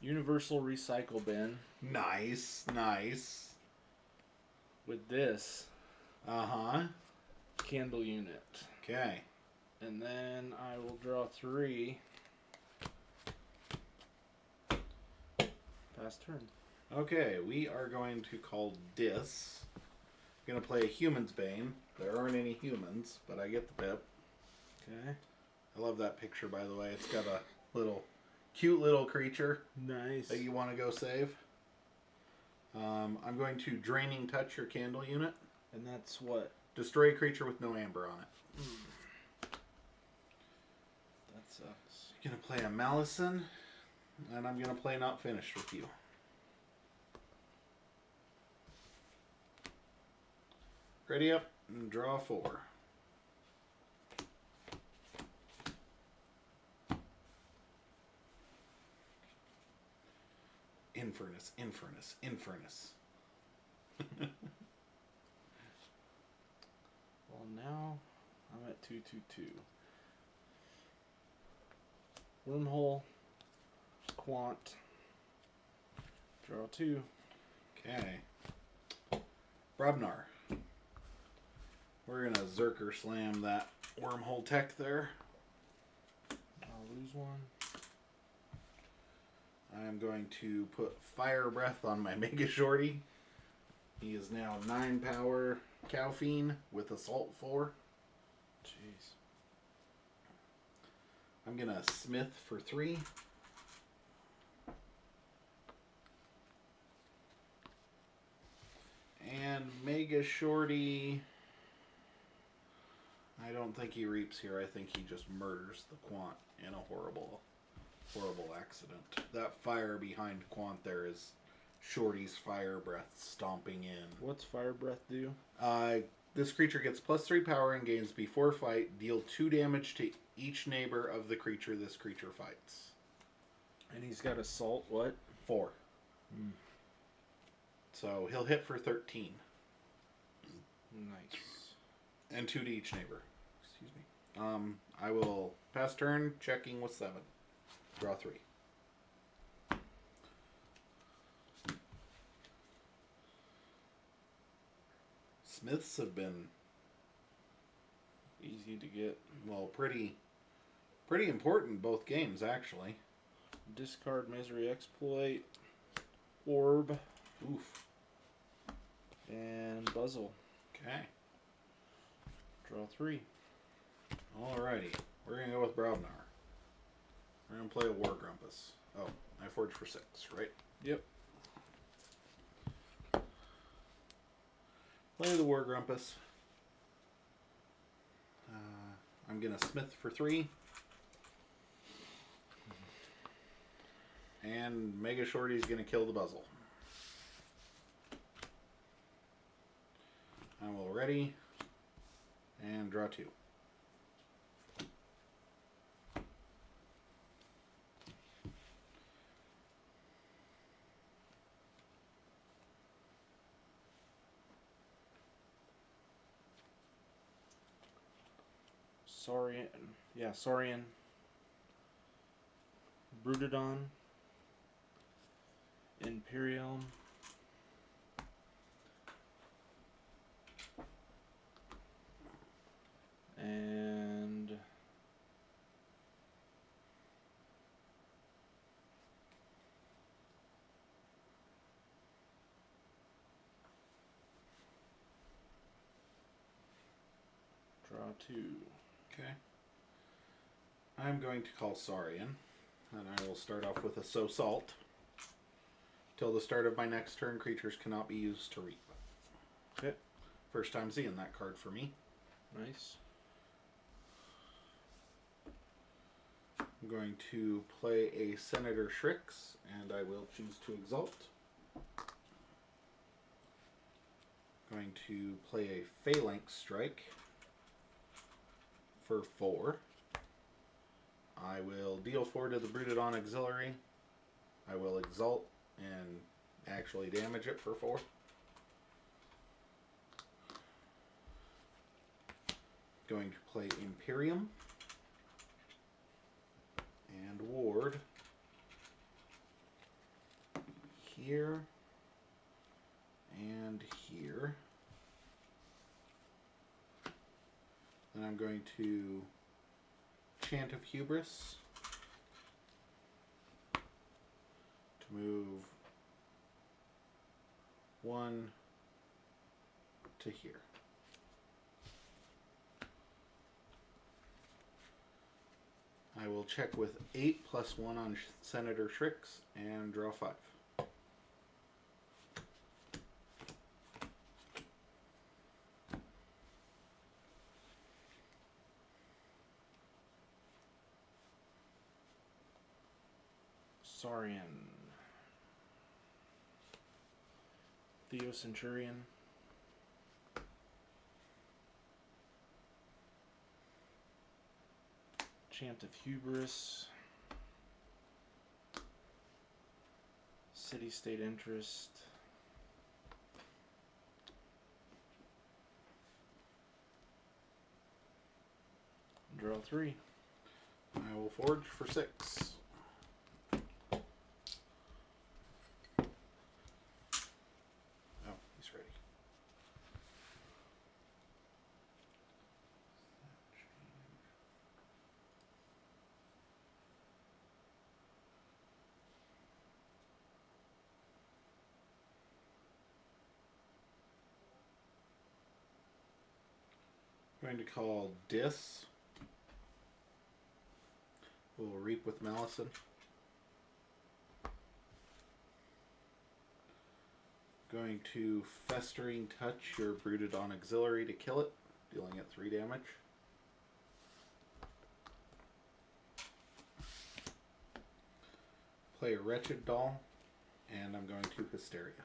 Universal Recycle Bin. Nice. Nice. With this. Uh-huh. Candle Unit. Okay. And then I will draw 3. Pass turn. Okay, we are going to call Dis. I'm going to play a Human's Bane. There aren't any humans, but I get the pip. Okay. I love that picture, by the way. It's got a cute little creature. Nice. That you want to go save. I'm going to Draining Touch your Candle Unit. And that's what? Destroy a creature with no amber on it. That sucks. I'm going to play a Malison. And I'm going to play Not Finished with you. Ready up and draw 4. Infernus, Infernus, Infernus. Well, now I'm at 2/2/2. Wormhole. Quant. Draw 2. Okay. Brobnar. We're going to Zerker Slam that Wormhole Tech there. I'll lose 1. I'm going to put Fire Breath on my Mega Shorty. He is now 9 power Cow Fiend with Assault 4. Jeez. I'm going to Smith for 3. And Mega Shorty... I don't think he reaps here. I think he just murders the Quant in a horrible accident. That fire behind Quant there is Shorty's Fire Breath stomping in. What's Fire Breath do? This creature gets +3 power and gains before fight. Deal 2 damage to each neighbor of the creature this creature fights. And he's got Assault, what? 4. So he'll hit for 13. Nice. And 2 to each neighbor. Excuse me. I will pass turn, checking with 7. Draw 3. Smiths have been Easy to get. well pretty important both games actually. Discard Misery Exploit. Orb, Oof. and Buzzle. Okay. Draw 3. Alrighty. We're going to go with Brownar. We're going to play a War Grumpus. Oh, I forged for 6, right? Yep. Play the War Grumpus. I'm going to Smith for 3. And Mega Shorty's going to kill the Buzzle. I will ready. And draw 2. Saurian. Yeah, Saurian. Brutodon. Imperium. And draw 2. Okay. I'm going to call Saurian. And I will start off with a So Salt. Till the start of my next turn, creatures cannot be used to reap. Okay. First time seeing that card for me. Nice. I'm going to play a Senator Shrix, and I will choose to Exalt. Going to play a Phalanx Strike for 4. I will deal 4 to the Brutodon Auxiliary. I will Exalt and actually damage it for 4. Going to play Imperium and Ward here and here. Then I'm going to Chant of Hubris to move 1 to here. I will check with 8 plus 1 on Senator Shrix and draw 5. Saurian. Theocenturion. Chant of Hubris. City-State Interest. Draw 3. I will forge for 6. Oh, he's ready. I'm going to call Dis. We'll Reap with Malison. Going to Festering Touch your Brutodon Auxiliary to kill it, dealing it 3 damage. Play a Wretched Doll, and I'm going to Hysteria.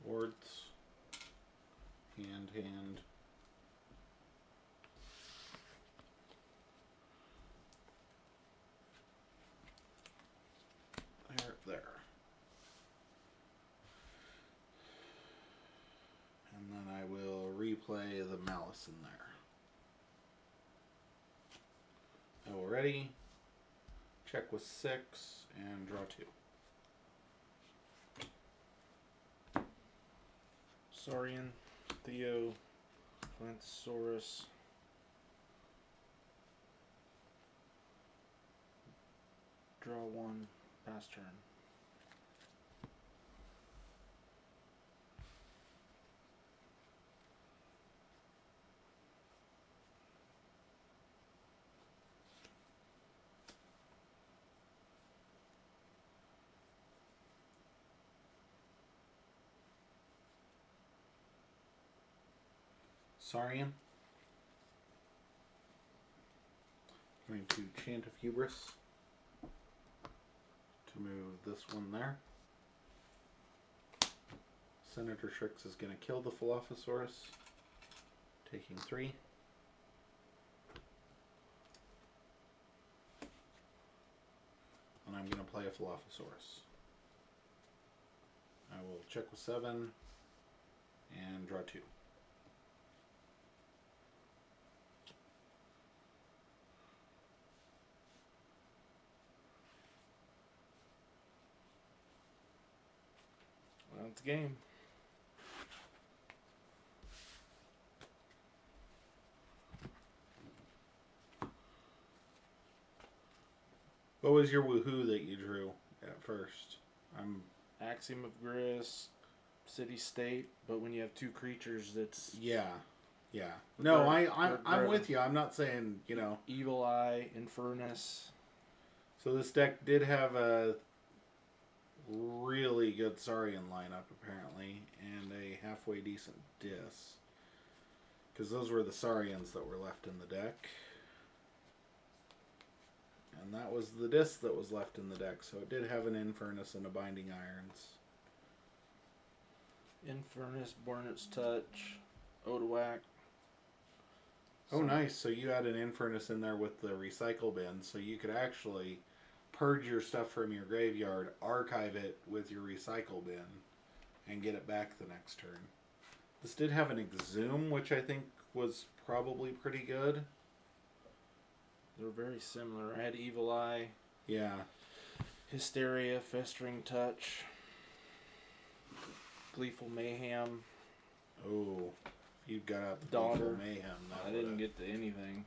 Wards, hand. There. And then I will replay the Malice in there. I will ready, check with 6, and draw 2. Saurian. Theo. Phantosaurus. Draw 1. Pass turn. Saurian. Going to Chant of Hubris to move this one there. Senator Strix is going to kill the Dilophosaurus, taking 3. And I'm going to play a Dilophosaurus. I will check with 7 and draw 2. Well, it's game. What was your woohoo that you drew at first? Axiom of Gris, City State, but when you have 2 creatures, that's Yeah. No, We're I'm with you. I'm not saying, Evil Eye, Infernus. So this deck did have a really good Saurian lineup, apparently, and a halfway decent Dis. Because those were the Saurians that were left in the deck. And that was the Dis that was left in the deck, so it did have an Infernus and a Binding Irons. Infernus, Bornet's Touch, Odoac. Oh, nice. So you had an Infernus in there with the recycle bin, so you could actually purge your stuff from your graveyard, archive it with your recycle bin, and get it back the next turn. This did have an Exhume, which I think was probably pretty good. They're very similar. I had Evil Eye. Yeah. Hysteria, Festering Touch, Gleeful Mayhem. Oh, you got out the Daughter. Gleeful Mayhem. I didn't get to anything.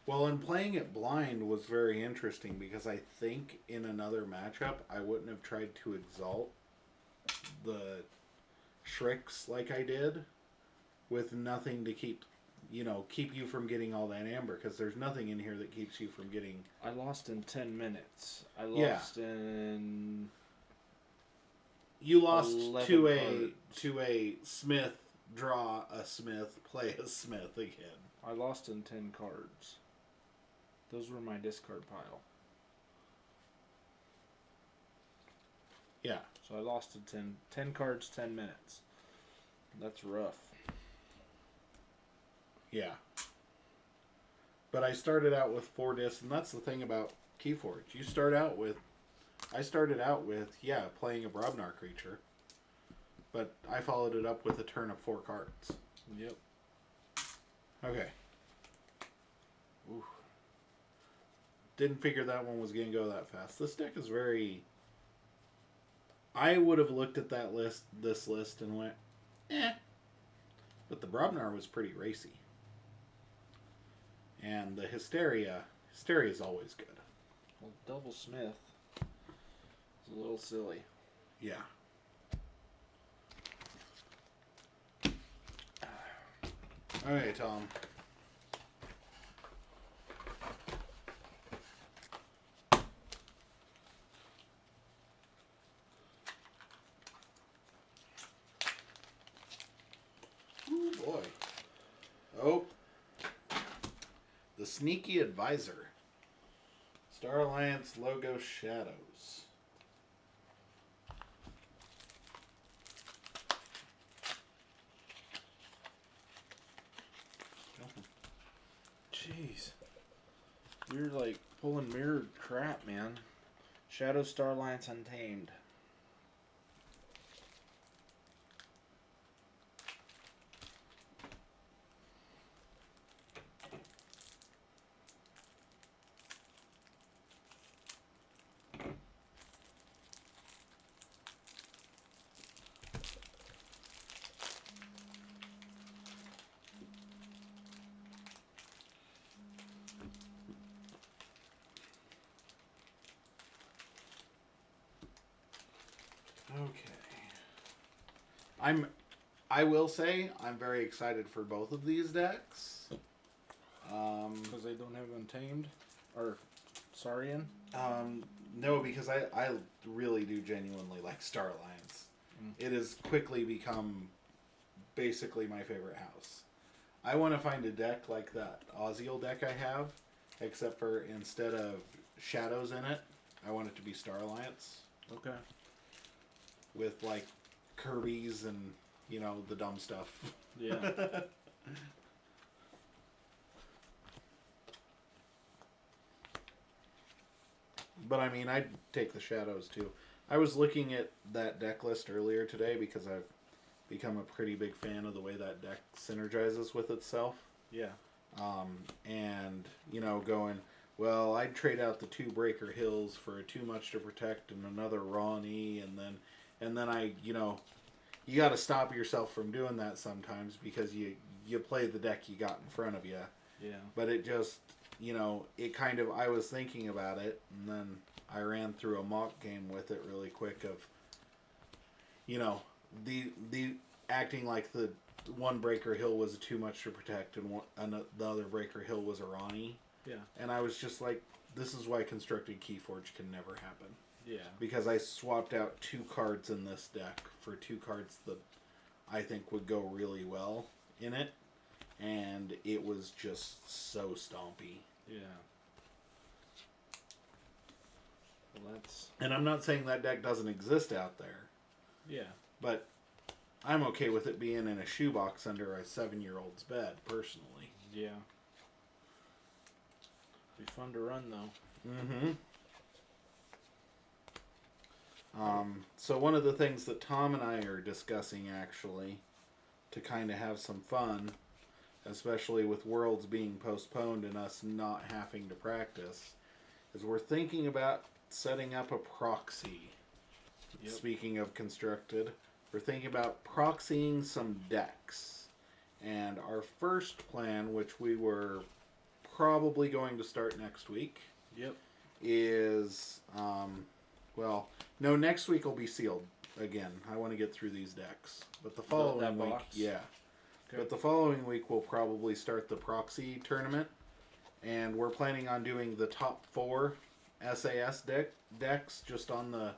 Well, and playing it blind was very interesting because I think in another matchup I wouldn't have tried to exalt the Shrix like I did with nothing to keep you from getting all that amber, because there's nothing in here that keeps you from getting... I lost in 10 minutes. I lost in... You lost 11 to a Smith, draw a Smith, play a Smith again. I lost in 10 cards. Those were my discard pile. Yeah. So I lost in 10 cards, 10 minutes. That's rough. Yeah. But I started out with 4 discs, and that's the thing about Keyforge. I started out with, playing a Brobnar creature, but I followed it up with a turn of 4 cards. Yep. Okay. Ooh. Didn't figure that one was going to go that fast. This deck is very... I would have looked at this list, and went, eh. But the Brobnar was pretty racy. And the Hysteria is always good. Well, Double Smith is a little silly. Yeah. Okay, Tom. Ooh, boy. Oh. The Sneaky Advisor. Star Alliance logo shadows. Jeez. You're like pulling mirrored crap, man. Shadow Star Alliance Untamed. Okay. I will say I'm very excited for both of these decks. Because they don't have Untamed? Or Saurian? No, because I really do genuinely like Star Alliance. It has quickly become basically my favorite house. I want to find a deck like that Oziel deck I have, except for instead of shadows in it, I want it to be Star Alliance. Okay. With like Kirby's and, you know, the dumb stuff. Yeah. But I mean, I'd take the shadows too. I was looking at that deck list earlier today because I've become a pretty big fan of the way that deck synergizes with itself. Yeah. And, you know, going, well, I'd trade out the 2 Breaker Hills for a Too Much to Protect and another Ronnie, and then I, you know, you got to stop yourself from doing that sometimes because you play the deck you got in front of you. Yeah. But it just, you know, it kind of, I was thinking about it, and then I ran through a mock game with it really quick of, you know, the acting like the one Breaker Hill was a Too Much to Protect and the other Breaker Hill was a Ronnie. Yeah. And I was just like, this is why constructed Keyforge can never happen. Yeah. Because I swapped out 2 cards in this deck for 2 cards that I think would go really well in it. And it was just so stompy. Yeah. Well, that's... And I'm not saying that deck doesn't exist out there. Yeah. But I'm okay with it being in a shoebox under a 7-year-old's bed, personally. Yeah. Be fun to run, though. Mm-hmm. So one of the things that Tom and I are discussing, actually, to kind of have some fun, especially with Worlds being postponed and us not having to practice, is we're thinking about setting up a proxy. Yep. Speaking of constructed, we're thinking about proxying some decks. And our first plan, which we were probably going to start next week, Yep. is, well, no, next week will be sealed again. I want to get through these decks. But the following week, box? yeah. Okay. But the following week we'll probably start the proxy tournament. And we're planning on doing the top 4 SAS decks just on the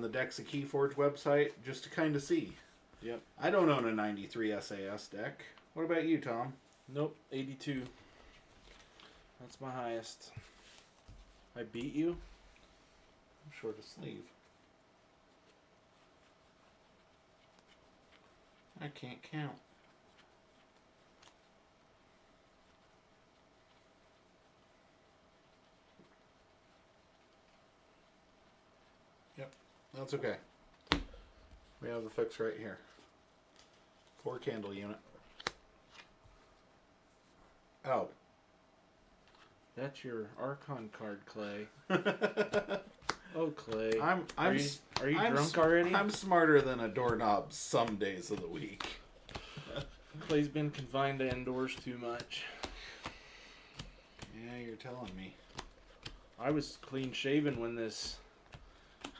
Decks of Keyforge website, just to kind of see. Yep. I don't own a 93 SAS deck. What about you, Tom? Nope. 82. That's my highest. I beat you? I'm short of sleeve. I can't count. Yep, that's okay. We have the fix right here. 4 candle unit. Oh. That's your Archon card, Clay. Oh, Clay. Are you I'm drunk already? I'm smarter than a doorknob some days of the week. Clay's been confined to indoors too much. Yeah, you're telling me. I was clean shaven when this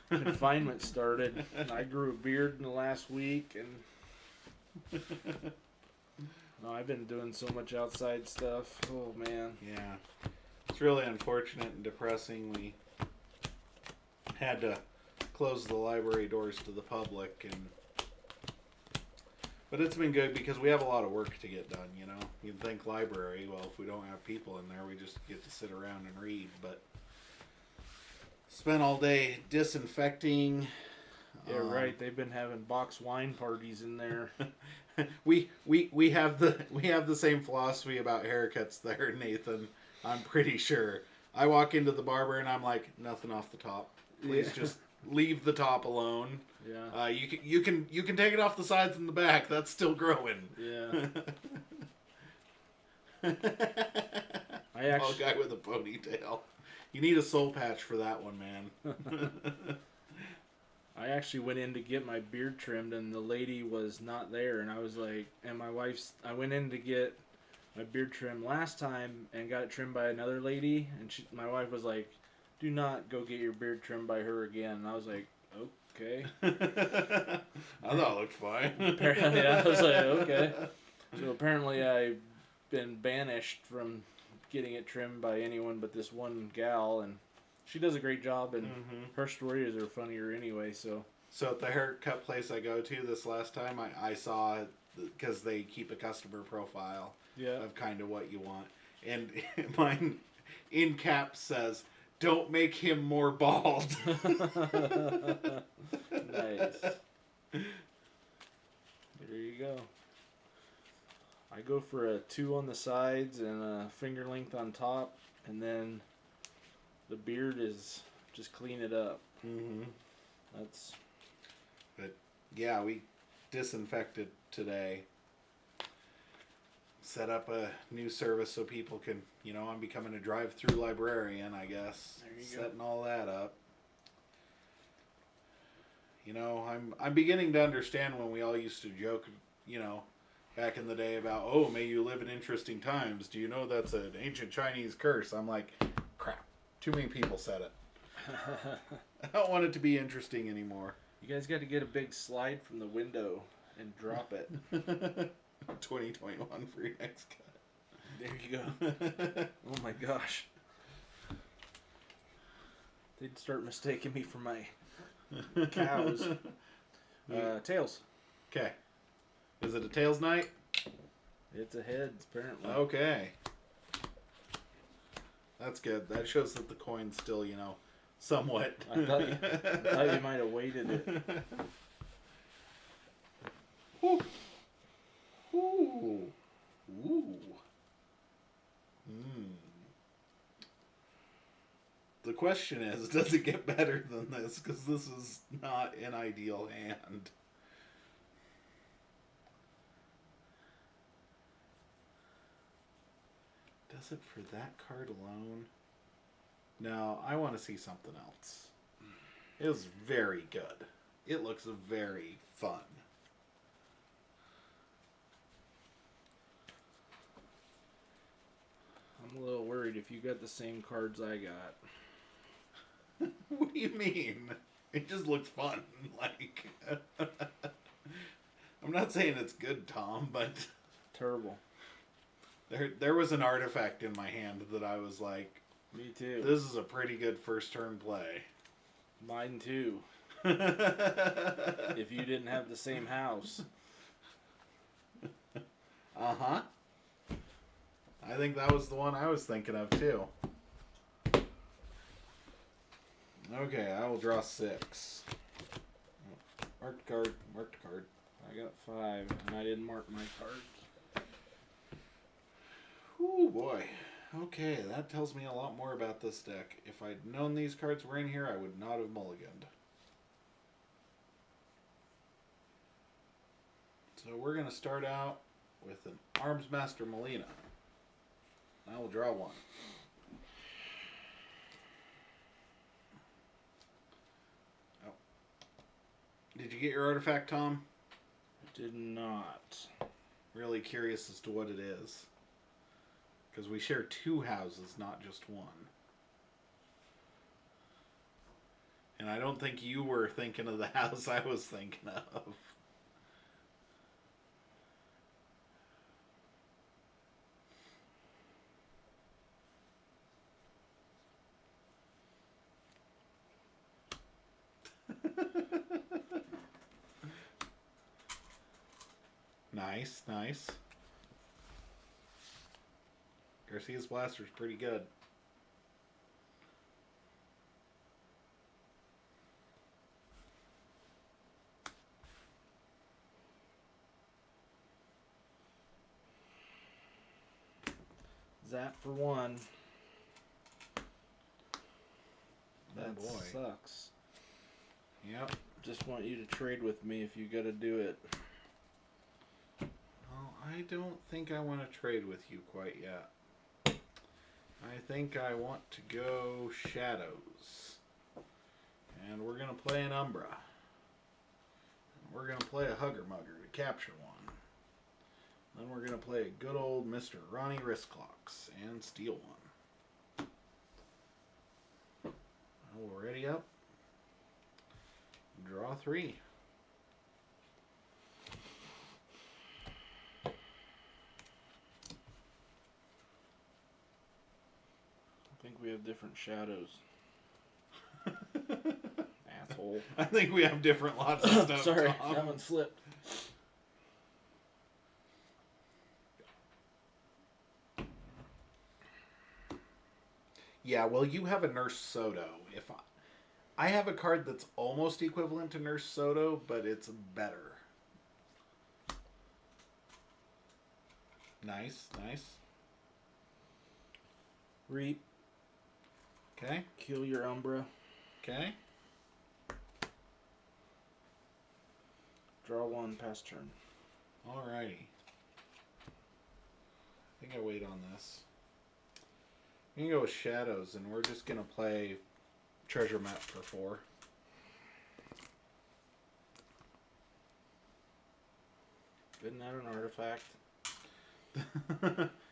confinement started. And I grew a beard in the last week, and no, I've been doing so much outside stuff. Oh man. Yeah. It's really unfortunate and depressing. We had to close the library doors to the public, but it's been good because we have a lot of work to get done, you know. You'd think library, well, if we don't have people in there, we just get to sit around and read, but spent all day disinfecting. Yeah, right. They've been having box wine parties in there. we have the same philosophy about haircuts there, Nathan. I'm pretty sure. I walk into the barber and I'm like, nothing off the top. Please just leave the top alone. Yeah. You can take it off the sides and the back. That's still growing. Yeah. Tall guy with a ponytail. You need a soul patch for that one, man. I actually went in to get my beard trimmed, and the lady was not there, and I was like, and I went in to get my beard trimmed last time and got it trimmed by another lady, and my wife was like, do not go get your beard trimmed by her again. And I was like, okay. I thought it looked fine. Yeah, I was like, okay. So apparently I've been banished from getting it trimmed by anyone but this one gal, and she does a great job, and her stories are funnier anyway. So at the haircut place I go to this last time, I saw because they keep a customer profile Yeah. of kind of what you want. And mine in caps says, "Don't make him more bald." Nice. There you go. I go for a 2 on the sides and a finger length on top, and then the beard is just clean it up. Mm-hmm. That's But yeah, we disinfected today. Set up a new service so people can, I'm becoming a drive-through librarian, I guess. There you Setting all that up. I'm beginning to understand when we all used to joke, back in the day about, oh, may you live in interesting times. Do you know that's an ancient Chinese curse? I'm like, crap. Too many people said it. I don't want it to be interesting anymore. You guys got to get a big slide from the window and drop it. 2021 for your next cut. There you go. Oh my gosh. They'd start mistaking me for my cows. Tails. Okay. Is it a tails night? It's a heads, apparently. Okay. That's good. That shows that the coin's still, somewhat. I thought you might have weighted it. Ooh. Ooh. Ooh. The question is, does it get better than this? Because this is not an ideal hand. Does it for that card alone? No, I want to see something else. It was very good. It looks very fun. I'm a little worried if you got the same cards I got. What do you mean? It just looks fun. Like, I'm not saying it's good, Tom, but Terrible. there was an artifact in my hand that I was like, Me too. this is a pretty good first turn play. Mine too. If you didn't have the same house. Uh-huh. I think that was the one I was thinking of too. Okay, I will draw 6. Marked card, marked card. I got 5, and I didn't mark my cards. Oh boy. Okay, that tells me a lot more about this deck. If I'd known these cards were in here, I would not have mulliganed. So we're going to start out with an Armsmaster Molina. I will draw 1. Oh. Did you get your artifact, Tom? I did not. Really curious as to what it is. Because we share 2 houses, not just 1. And I don't think you were thinking of the house I was thinking of. Nice, nice. Garcia's Blaster's pretty good. Zap for 1. That boy. sucks. Yep. Just want you to trade with me if you gotta do it. Well, I don't think I want to trade with you quite yet. I think I want to go Shadows. And we're going to play an Umbra. We're going to play a Hugger Mugger to capture one. Then we're going to play a good old Mr. Ronnie Wristclocks and steal one. Well, we're ready up. Draw 3. I think we have different shadows. Asshole. I think we have different lots of stuff. Sorry, Tom. that one slipped. Yeah, well, you have a Nurse Soto. If I have a card that's almost equivalent to Nurse Soto, but it's better. Nice, nice. Reap. Okay, Kill your Umbra. okay. Draw 1, pass turn. Alrighty. I think I wait on this. I'm gonna go with Shadows, and we're just gonna play Treasure Map for 4. Isn't that an artifact?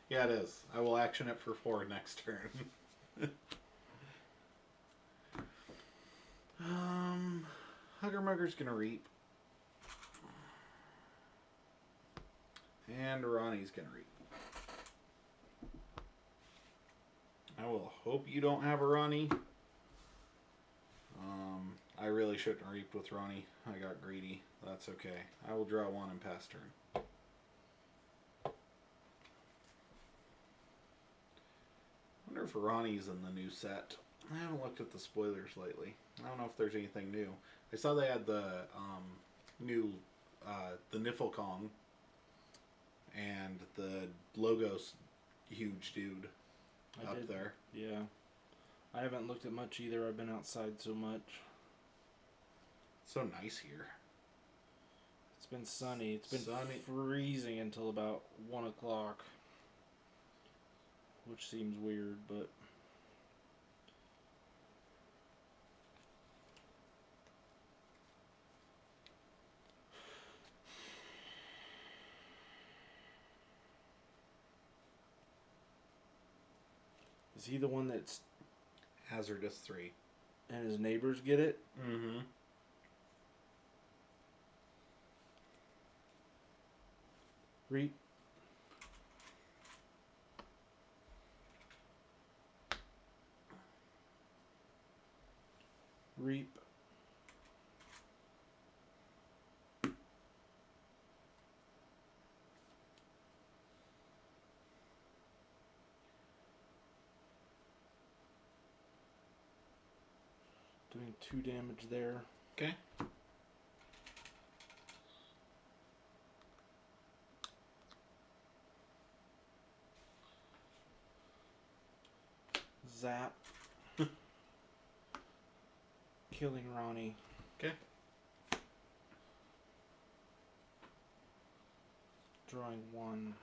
Yeah, it is. I will action it for 4 next turn. Hugger Mugger's gonna reap. And Ronnie's gonna reap. I will hope you don't have a Ronnie. I really shouldn't have reaped with Ronnie. I got greedy. That's okay. I will draw 1 and pass turn. I wonder if Ronnie's in the new set. I haven't looked at the spoilers lately. I don't know if there's anything new. I saw they had the new the Niflkong and the Logos huge dude up there. Yeah. I haven't looked at much either. I've been outside so much. It's so nice here. It's been sunny. It's been Sunny. freezing until about 1 o'clock. Which seems weird, but... Is he the one that's... Hazardous 3. And his neighbors get it? Mm-hmm. Reap. Reap. Doing 2 damage there. Okay. Zap. Killing Ronnie. Okay. Drawing 1.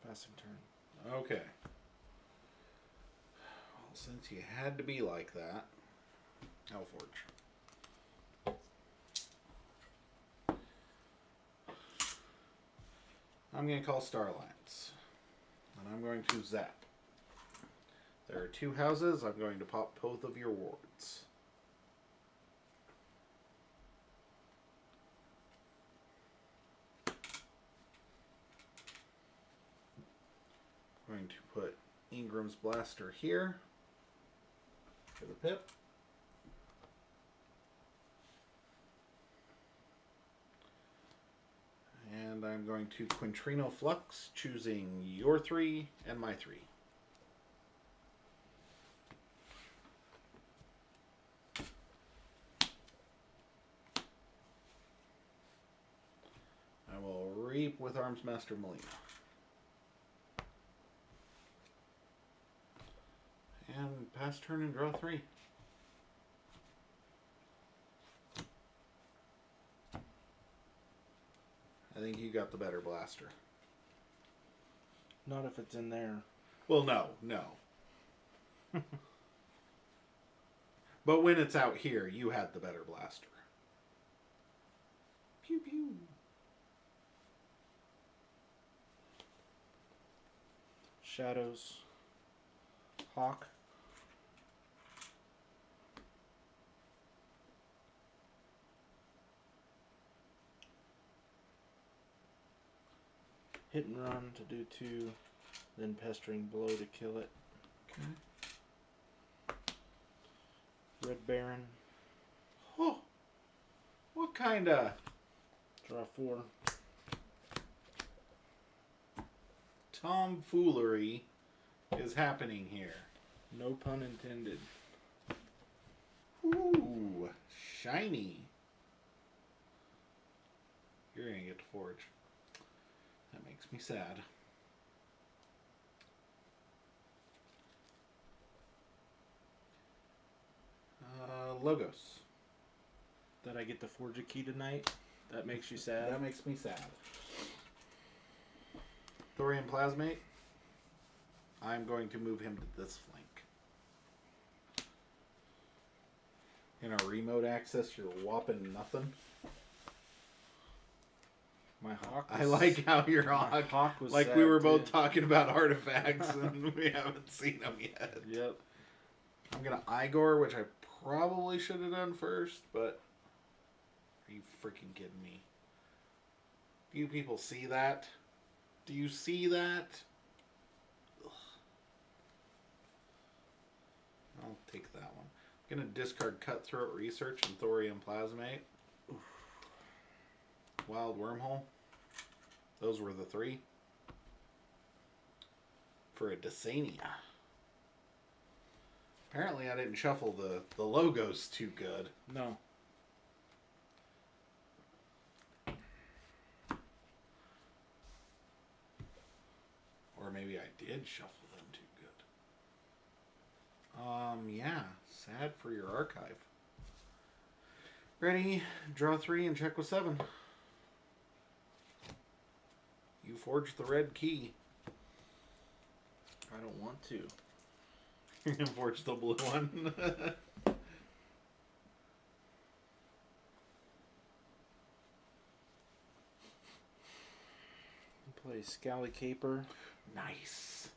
Passing turn. Okay. Well, since you had to be like that, Keyforge. I'm going to call Starlands. And I'm going to zap. There are 2 houses. I'm going to pop both of your wards. Going to put Ingram's Blaster here for the pip. And I'm going to Quintrino Flux, choosing your 3 and my 3. I will reap with Arms Master Molina. And pass turn and draw 3. I think you got the better blaster. Not if it's in there. Well, no. But when it's out here, you had the better blaster. Pew pew. Shadows. Hawk. Hit and run to do 2, then pestering blow to kill it. Okay. Red Baron. Oh, what kind of Draw 4. tomfoolery is happening here? No pun intended. Ooh, shiny. You're gonna get to forge. That makes me sad. Logos. That I get to forge a key tonight? That makes you sad? That makes me sad. Thorium Plasmate. I'm going to move him to this flank. In our remote access, you're whopping nothing. My hawk I like how your hawk was like sad we were too. both talking about artifacts and we haven't seen them yet. Yep. I'm gonna Igor, which I probably should have done first, but are you freaking kidding me? Do you people see that? Do you see that? Ugh. I'll take that one. I'm gonna discard Cutthroat Research and Thorium Plasmate. Wild Wormhole. Those were the three. For a Desania. Apparently I didn't shuffle the logos too good. No. Or maybe I did shuffle them too good. Yeah. Sad for your archive. Ready, draw 3 and check with 7. You forged the red key. I don't want to. You're gonna forge the blue one. Play Scally Caper. Nice.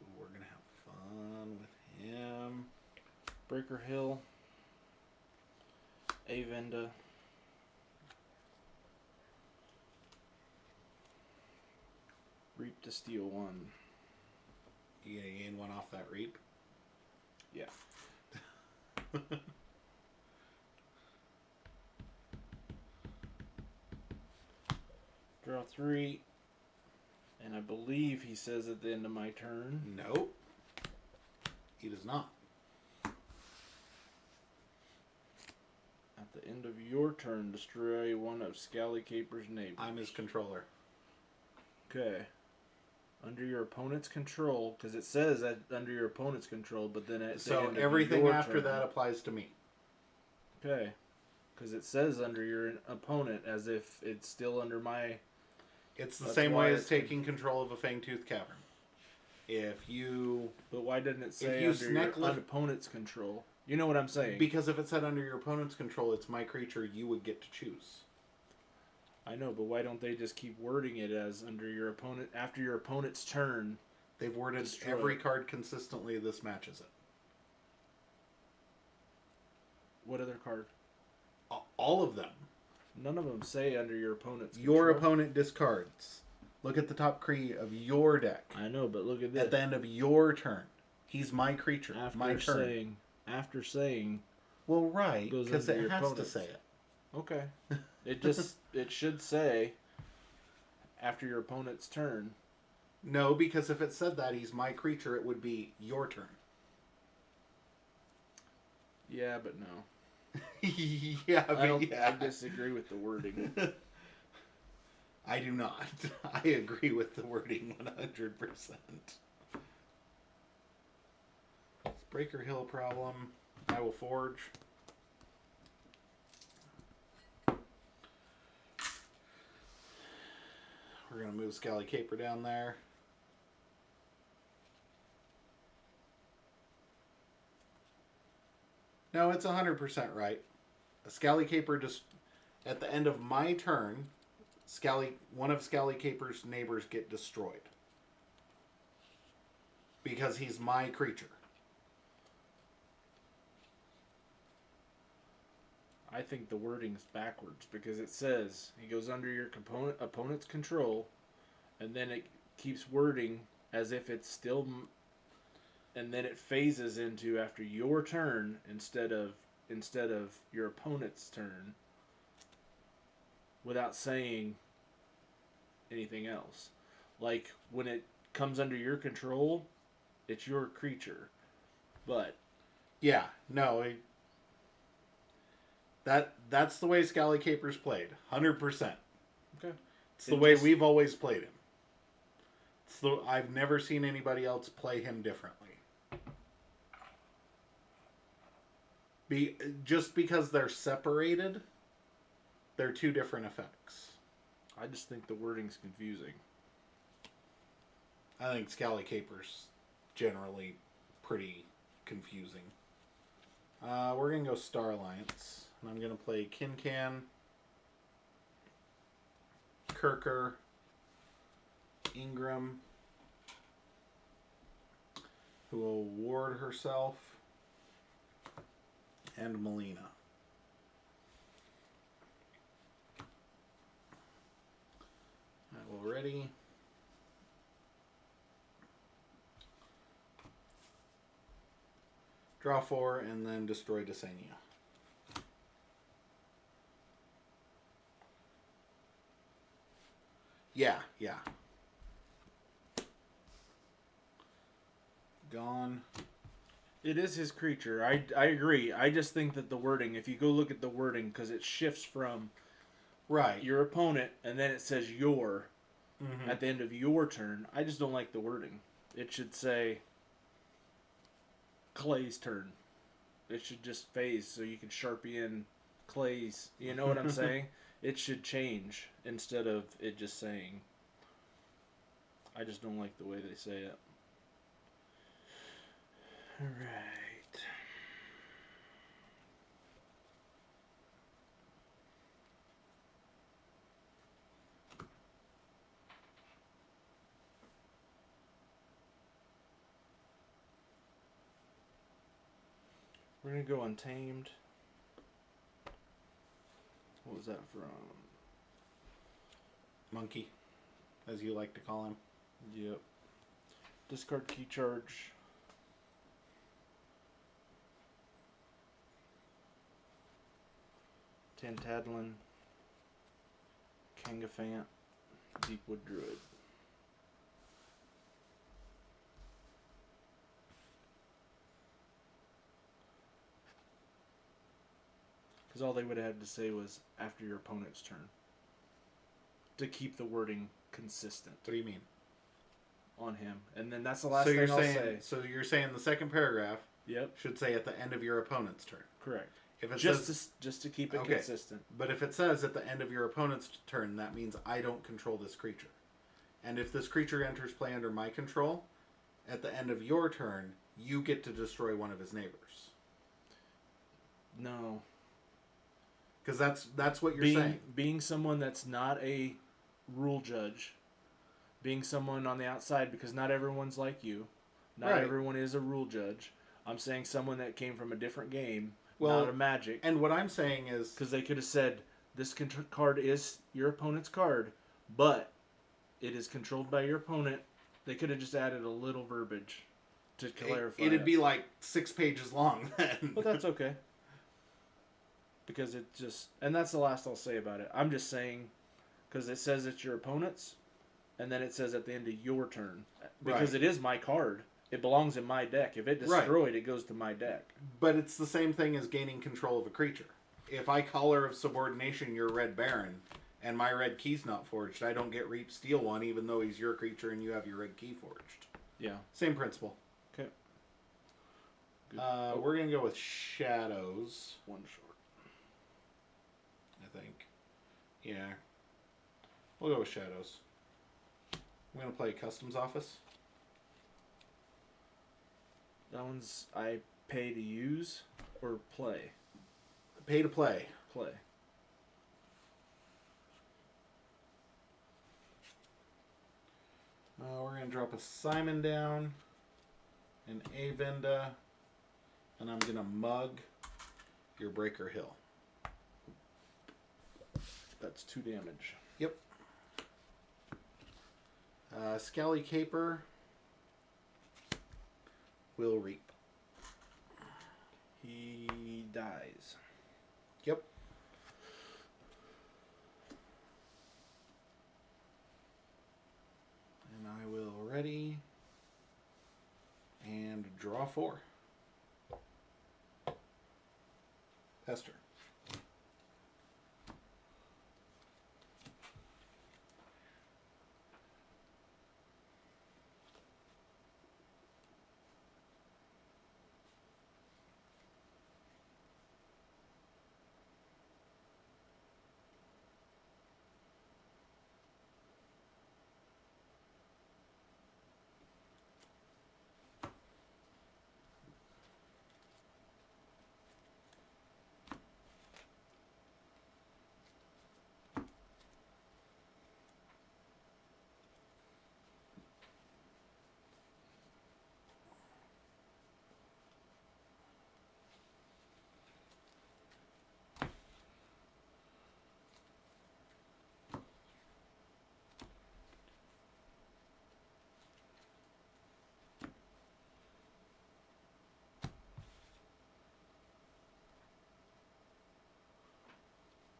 Ooh, we're gonna have fun with him. Breaker Hill. Avenda. Reap to steal 1. You gonna gain 1 off that reap? Yeah. Draw 3. And I believe he says at the end of my turn. Nope. He does not. At the end of your turn, destroy one of Scally Caper's neighbors. I'm his controller. Okay. Under your opponent's control, because it says that under your opponent's control, but then at the So end of everything your after turn, that applies to me. Okay. Because it says under your opponent as if it's still under my... It's the That's same why way as it's taking control of a Fangtooth Cavern. If you... But why didn't it say you under your snack lift- opponent's control? You know what I'm saying? Because if it said under your opponent's control, it's my creature, you would get to choose. I know, but why don't they just keep wording it as under your opponent, after your opponent's turn? They've worded Destroy. every card consistently. This matches it. What other card? All of them. None of them say under your opponent's Your control. opponent discards. Look at the top Kree of your deck. I know, but look at this. At the end of your turn. He's my creature. My turn. After saying... Well, right. Goes Because under it your has to opponent's. say it. Okay. It should say after your opponent's turn. No, because if it said that he's my creature, it would be your turn. Yeah, but no. Yeah, I disagree with the wording. I do not. I agree with the wording 100%. It's Breaker Hill problem. I will forge. We're going to move Scally Caper down there. No, it's 100% right. A Scally Caper just at the end of my turn, one of Scally Caper's neighbors get destroyed. Because he's my creature. I think the wording's backwards because it says he goes under your opponent's control, and then it keeps wording as if it's still, and then it phases into after your turn instead of your opponent's turn, without saying anything else. Like when it comes under your control, it's your creature. But Yeah, no, that's the way Scally Caper's played, 100%. okay, It's the way we've always played him. I've never seen anybody else play him differently. Just because they're separated, they're two different effects. I just think the wording's confusing. I think Scally Caper's generally pretty confusing. We're going to go Star Alliance. And I'm going to play Kincan, Kirker, Ingram, who will ward herself, and Melina. I will ready. Draw 4 and then destroy Desania. Yeah. Gone. It is his creature. I agree. I just think that the wording, if you go look at the wording, because it shifts from Right. your opponent, and then it says your at the end of your turn. I just don't like the wording. It should say Clay's turn. It should just phase so you can Sharpie in Clay's. You know what I'm saying? It should change instead of it just saying. I just don't like the way they say it. All right. We're going to go Untamed. What was that from? Monkey, as you like to call him. Yep. Discard Key Charge. Tantadlin. Kangafant. Deepwood Druid. Because all they would have had to say was after your opponent's turn. To keep the wording consistent. What do you mean? On him. And then that's the last thing I'll say. So you're saying the second paragraph Yep. should say at the end of your opponent's turn. Correct. If it Just says, to keep it consistent. But if it says at the end of your opponent's turn, that means I don't control this creature. And if this creature enters play under my control, at the end of your turn, you get to destroy one of his neighbors. No. Because that's what you're saying. Being someone that's not a rule judge, being someone on the outside, because not everyone's like you. Not Right. everyone is a rule judge. I'm saying someone that came from a different game, Well, not a Magic. And what I'm saying is... Because they could have said, this card is your opponent's card, but it is controlled by your opponent. They could have just added a little verbiage to clarify It'd be like 6 pages long then. But that's okay. Because it just... And that's the last I'll say about it. I'm just saying, because it says it's your opponent's, and then it says at the end of your turn. Because it is my card. It belongs in my deck. If it destroyed, it goes to my deck. But it's the same thing as gaining control of a creature. If I Collar of Subordination your Red Baron, and my red key's not forged, I don't get Reap Steal one, even though he's your creature and you have your red key forged. Yeah. Same principle. Okay. We're going to go with Shadows. One short. I think. Yeah. We'll go with Shadows. I'm going to play Customs Office. That one's I pay to use or play? Pay to play. Play. We're going to drop a Simon down, an Avenda, and I'm going to mug your Breaker Hill. That's 2 damage. Yep. Scally Caper will reap. He dies. Yep. And I will ready. And draw 4. Pester.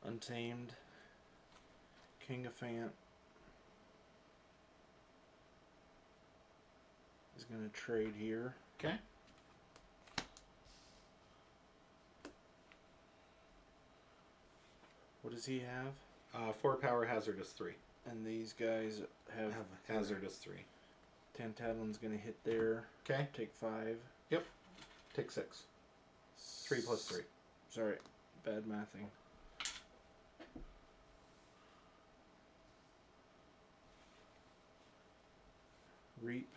Untamed. King of Fant is going to trade here. Okay. What does he have? 4 power, hazardous 3. And these guys have hazardous 3. Tantadlin's going to hit there. Okay. Take 5. Yep. Take 6. 3 plus 3. Sorry, bad mathing. Reap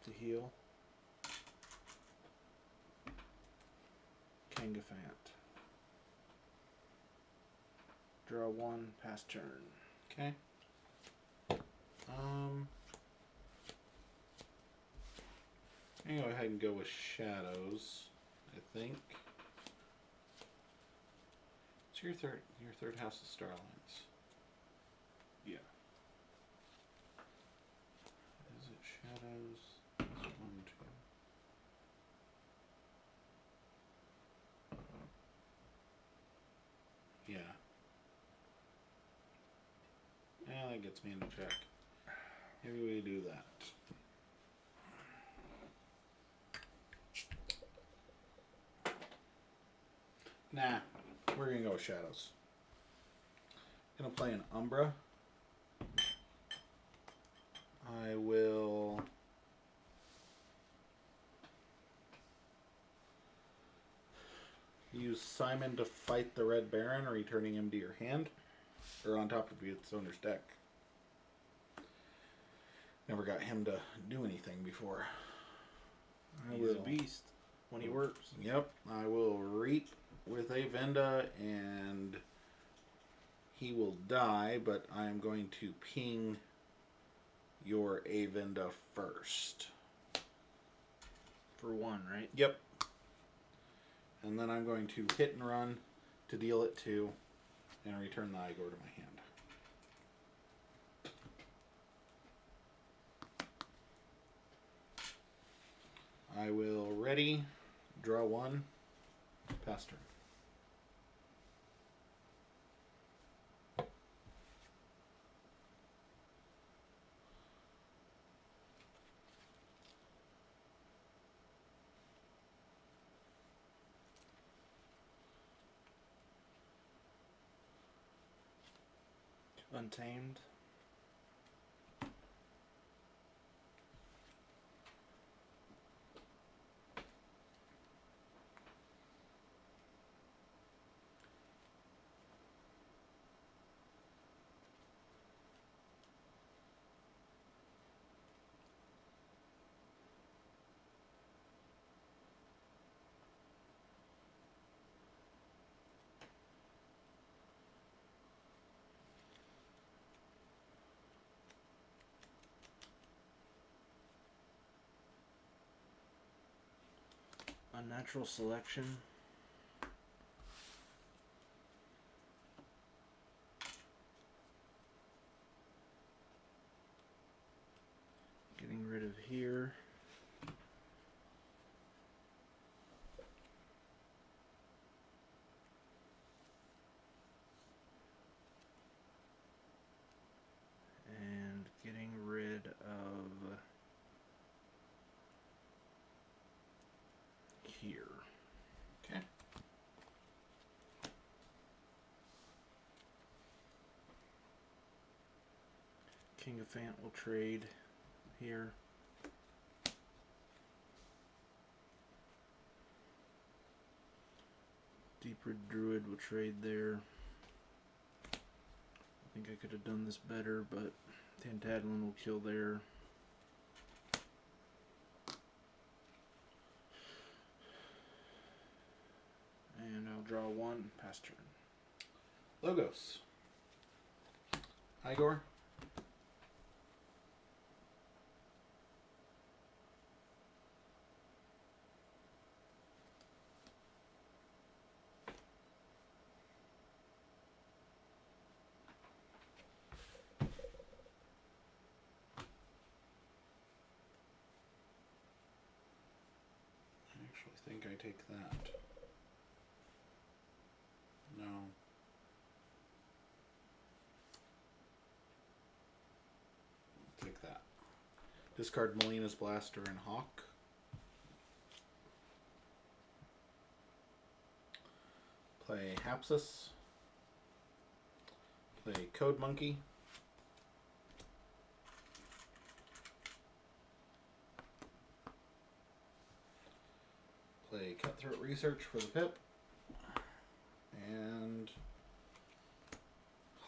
to heal. Kangafant. Draw 1, pass turn. Okay. I'm gonna go ahead and go with shadows, I think. It's your third house of Starlines. Yeah. Is it shadows? Is it 1, 2? Yeah. Yeah, that gets me into check. Maybe we do that. Nah, we're gonna go with shadows. Gonna play an Umbra. I will use Simon to fight the Red Baron, returning him to your hand, or on top of its owner's deck. Never got him to do anything before. He's a beast when he works. Yep, I will reap with a Venda, and he will die, but I am going to ping your Avenda first. For 1, right? Yep. And then I'm going to hit and run to deal it 2 and return the Igor to my hand. I will ready, draw 1, pass turn. Untamed. Unnatural selection. Getting rid of here. And getting rid of King of Fant will trade here. Deeper Druid will trade there. I think I could have done this better, but Tantadlin will kill there. And I'll draw one, pass turn. Logos. Igor. I think I take that. No. Take that. Discard Melina's Blaster and Hawk. Play Hapsis. Play Code Monkey. Play Cutthroat Research for the pip. And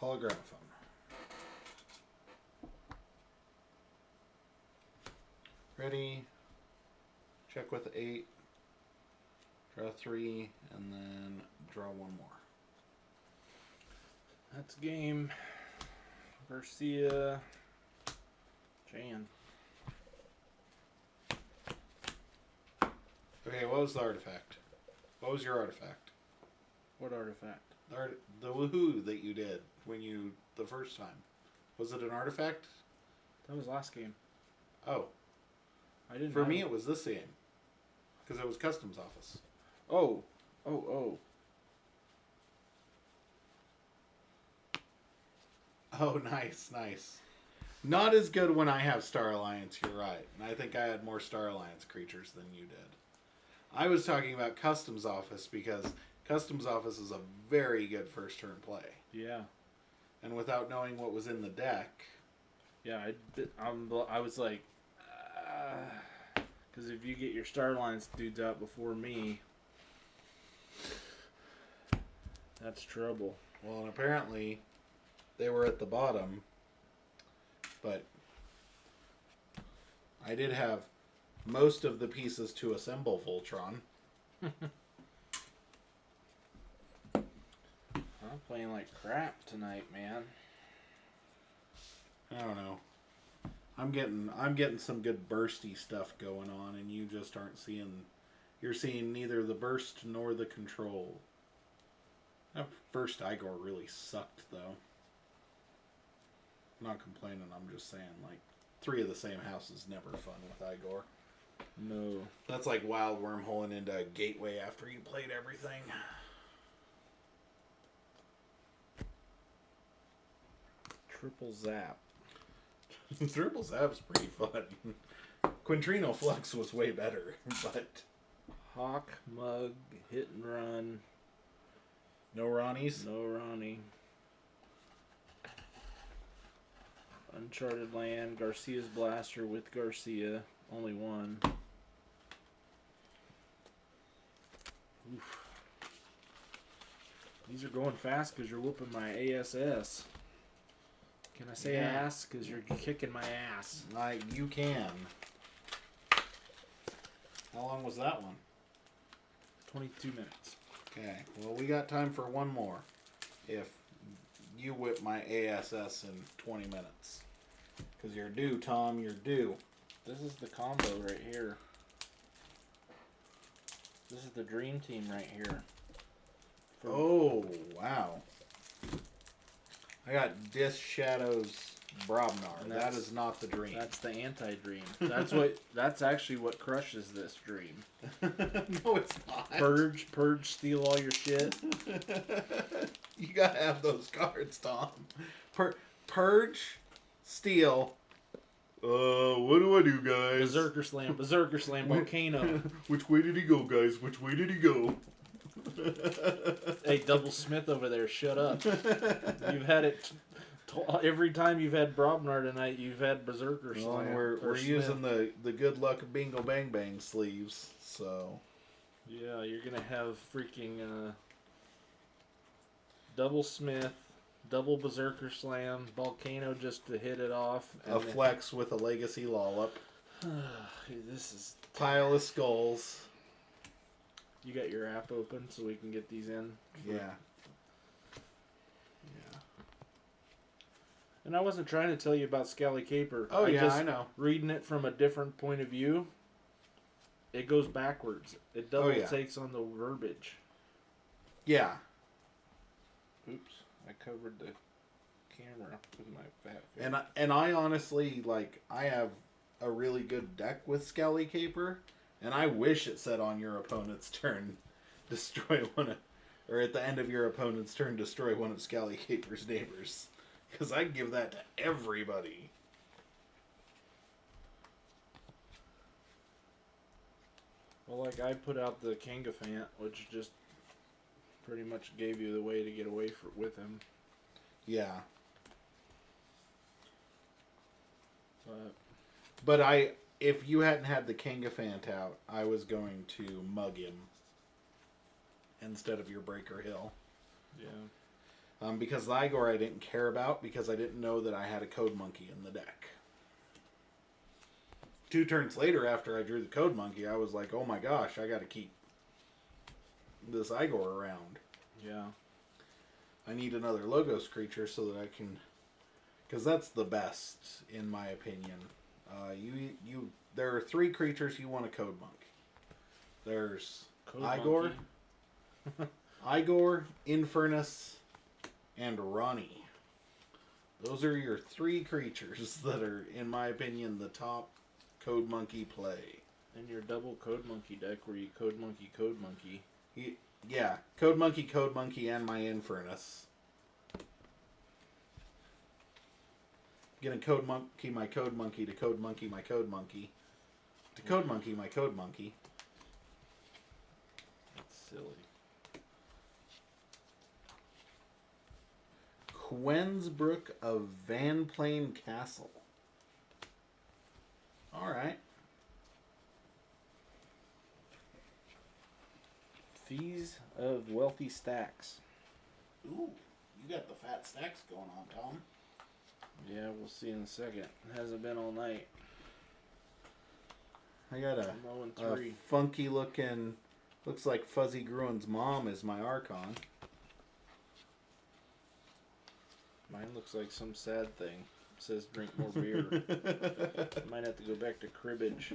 Hologramophone. Ready. Check with 8. Draw 3, and then draw 1 more. That's game. Garcia. Jan. Okay, what was the artifact? What was your artifact? What artifact? The woohoo that you did the first time. Was it an artifact? That was last game. Oh. I didn't. For me, it was this game. Because it was Customs Office. Oh. Oh, nice. Not as good when I have Star Alliance, you're right. And I think I had more Star Alliance creatures than you did. I was talking about Customs Office because Customs Office is a very good first turn play. Yeah. And without knowing what was in the deck... Yeah, I was like... Because if you get your Star Alliance dudes out before me... That's trouble. Well, and apparently they were at the bottom, but I did have most of the pieces to assemble Voltron. I'm playing like crap tonight, man. I don't know. I'm getting some good bursty stuff going on, and you just aren't seeing. You're seeing neither the burst nor the control. That first Igor really sucked, though. I'm not complaining. I'm just saying, like, 3 of the same house is never fun with Igor. No. That's like wild wormholing into a gateway after you played everything. Triple zap. Triple zap's pretty fun. Quintrino Flux was way better, but... Hawk, Mug, Hit and Run. No Ronnies? No Ronnie. Uncharted Land, Garcia's Blaster with Garcia. Only one. Oof. These are going fast because you're whooping my ASS. Can I say ass? Because you're kicking my ass. You can. How long was that one? 22 minutes. Okay, well, we got time for one more. If you whip my ASS in 20 minutes. Because you're due, Tom, you're due. This is the combo right here. This is the dream team right here. Oh, wow. I got Dis Shadows Brobnar. That is not the dream. That's the anti-dream. That's actually what crushes this dream. No, it's not. Purge, steal all your shit. You gotta have those cards, Tom. Purge, steal. What do I do, guys? Berserker Slam, Volcano. Which way did he go, guys? Which way did he go? Hey, Double Smith over there, shut up. You've had it Every time you've had Brobnar tonight, you've had Berserker Well, Slam. and we're using the good luck Bingo Bang Bang sleeves, so Yeah, you're gonna have freaking double Smith, double Berserker Slam, Volcano just to hit it off. A flex with a Legacy Lollop. This is Pile of skulls. You got your app open so we can get these in. Yeah. And I wasn't trying to tell you about Scally Caper. Oh, I know. Reading it from a different point of view, it goes backwards. It double takes on the verbiage. Yeah. Oops, I covered the camera with my fat face. And I honestly, like, I have a really good deck with Scally Caper, and I wish it said on your opponent's turn, destroy one of, or at the end of your opponent's turn, destroy one of Scally Caper's neighbors. Because I'd give that to everybody. Well, like I put out the Kangafant, which just pretty much gave you the way to get away with him. Yeah. But if you hadn't had the Kangafant out, I was going to mug him instead of your Breaker Hill. Yeah. Because the Igor I didn't care about because I didn't know that I had a Code Monkey in the deck. 2 turns later after I drew the Code Monkey, I was like, oh my gosh, I got to keep this Igor around. Yeah. I need another Logos creature so that I can... Because that's the best, in my opinion. There are 3 creatures you want a Code Monk. There's Igor, Igor, Infernus, and Ronnie. Those are your 3 creatures that are, in my opinion, the top Code Monkey play. And your double Code Monkey deck where you Code Monkey. Yeah, Code Monkey, and my Infernus. Gonna Code Monkey my Code Monkey to Code Monkey my Code Monkey. To Code Monkey my Code Monkey. That's silly. Quensbrook of Van Plain Castle. Alright. Fees of Wealthy Stacks. Ooh, you got the fat stacks going on, Tom. Yeah, we'll see in a second. It hasn't been all night. I got a funky looking, looks like Fuzzy Gruen's mom is my Archon. Mine looks like some sad thing. It says drink more beer. Might have to go back to cribbage.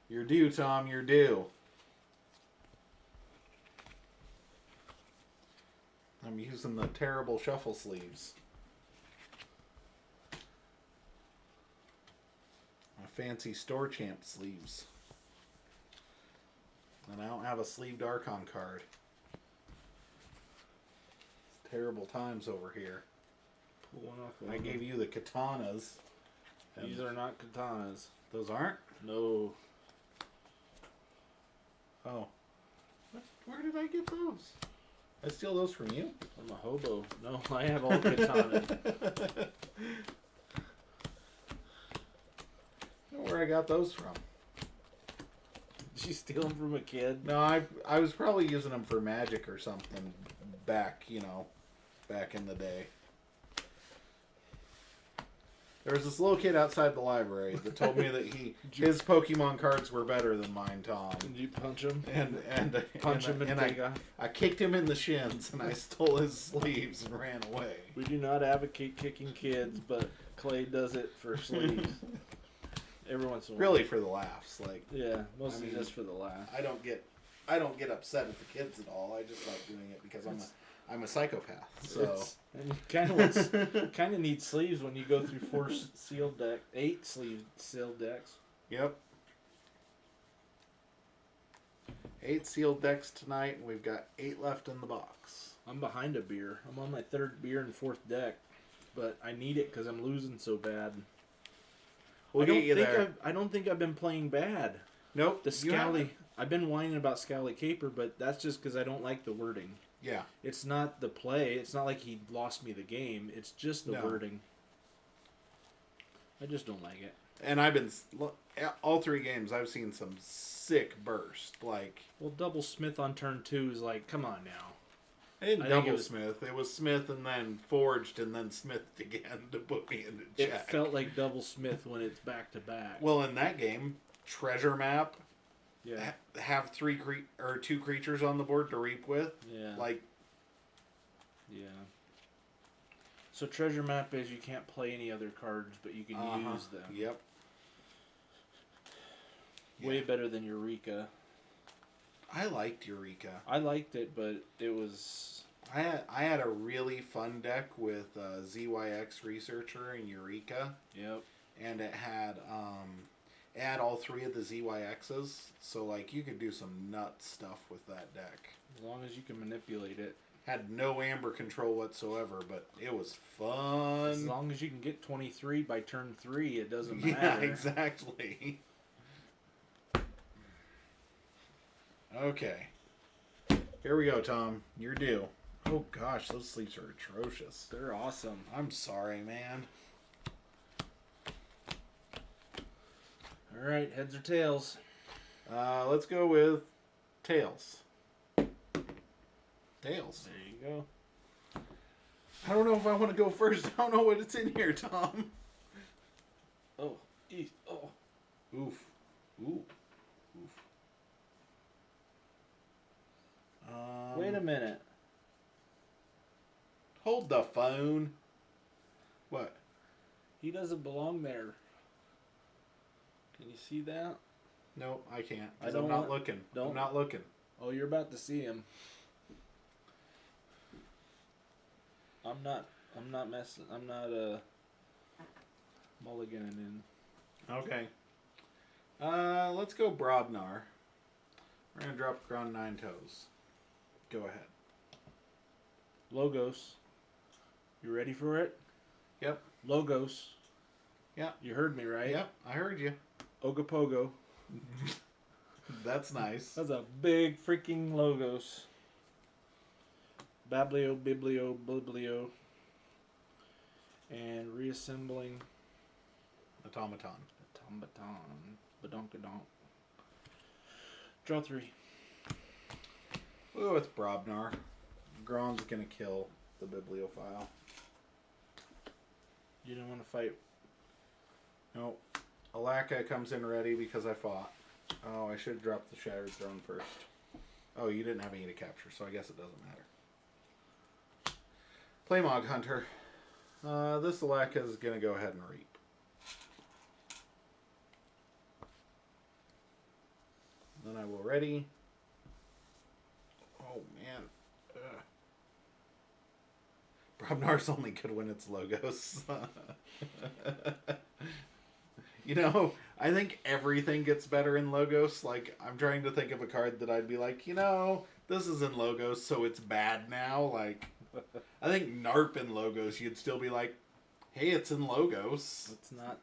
You're due, Tom, you're due. I'm using the terrible shuffle sleeves. My fancy store champ sleeves. And I don't have a sleeved Archon card. It's terrible times over here. Pull one off. I gave you the katanas. These are not katanas. Those aren't? No. Oh. Where did I get those? I steal those from you? I'm a hobo. No, I have all katanas. I don't know where I got those from. Did you steal them from a kid? No, I was probably using them for magic or something back in the day. There was this little kid outside the library that told me that his Pokemon cards were better than mine, Tom. Did you punch him? And And I kicked him in the shins and I stole his sleeves and ran away. We do not advocate kicking kids, but Clay does it for sleeves. Every once in a while. Really for the laughs, like. Yeah, mostly just for the laugh. I don't get upset at the kids at all. I just like doing it because I'm a psychopath. So and you kind of need sleeves when you go through 8 sealed decks. Yep. 8 sealed decks tonight, and we've got 8 left in the box. I'm behind a beer. I'm on my 3rd beer and 4th deck, but I need it because I'm losing so bad. We'll get you there. I don't think I've been playing bad. Nope. The Scally. I've been whining about Scally Caper, but that's just because I don't like the wording. Yeah. It's not the play. It's not like he lost me the game. It's just the No. wording. I just don't like it. And all 3 games, I've seen some sick burst. Like, Well, double Smith on turn 2 is like, come on now. I didn't I think double it was- Smith. It was Smith and then forged and then Smithed again to put me into It check. felt like double Smith when it's back to back. Well, in that game, treasure map, Yeah. have 2 creatures on the board to reap with. Yeah. Like, Yeah. So treasure map is you can't play any other cards, but you can use them. Yep. Way Yeah. better than Eureka. I liked Eureka. I liked it, but it was... I had a really fun deck with ZYX Researcher and Eureka, Yep. and it had all 3 of the ZYXs, so like you could do some nut stuff with that deck. As long as you can manipulate it. Had no amber control whatsoever, but it was As fun. long as you can get 23 by turn 3, it doesn't Yeah, matter. exactly. Okay. Here we go, Tom. You're due. Oh gosh, those sleeves are atrocious. They're awesome. I'm sorry, man. All right, heads or tails? Let's go with tails. Tails. There you go. I don't know if I want to go first. I don't know what it's in here, Tom. Oh, oh. Oof. Ooh. Oof. Wait a minute. Hold the phone. What? He doesn't belong there. Can you see that? Nope, I can't. I don't I'm not want- looking. don't- I'm not looking. Oh, you're about to see him. I'm not messing. I'm not mulliganing in. Okay. Let's go Brobnar. We're gonna drop ground 9 toes. Go ahead. Logos. You ready for it? Yep. Logos. Yeah. You heard me, right? Yep. I heard you. Ogopogo. That's nice. That's a big freaking Logos. Bablio, Biblio, Biblio. And reassembling Automaton. Automaton. Badonkadonk. Draw 3. We'll go with Brobnar. Gron's gonna kill the bibliophile. You don't want to fight. Nope. Alaka comes in ready because I fought. Oh, I should have dropped the Shattered Throne first. Oh, you didn't have any to capture, so I guess it doesn't matter. Playmog Hunter. This Alaka is going to go ahead and reap. Then I will ready. Oh, man. Brobnar's only good when it's Logos. You know, I think everything gets better in Logos. Like, I'm trying to think of a card that I'd be like, you know, this is in Logos, so it's bad now. Like, I think Narp in Logos, you'd still be like, hey, it's in Logos. It's not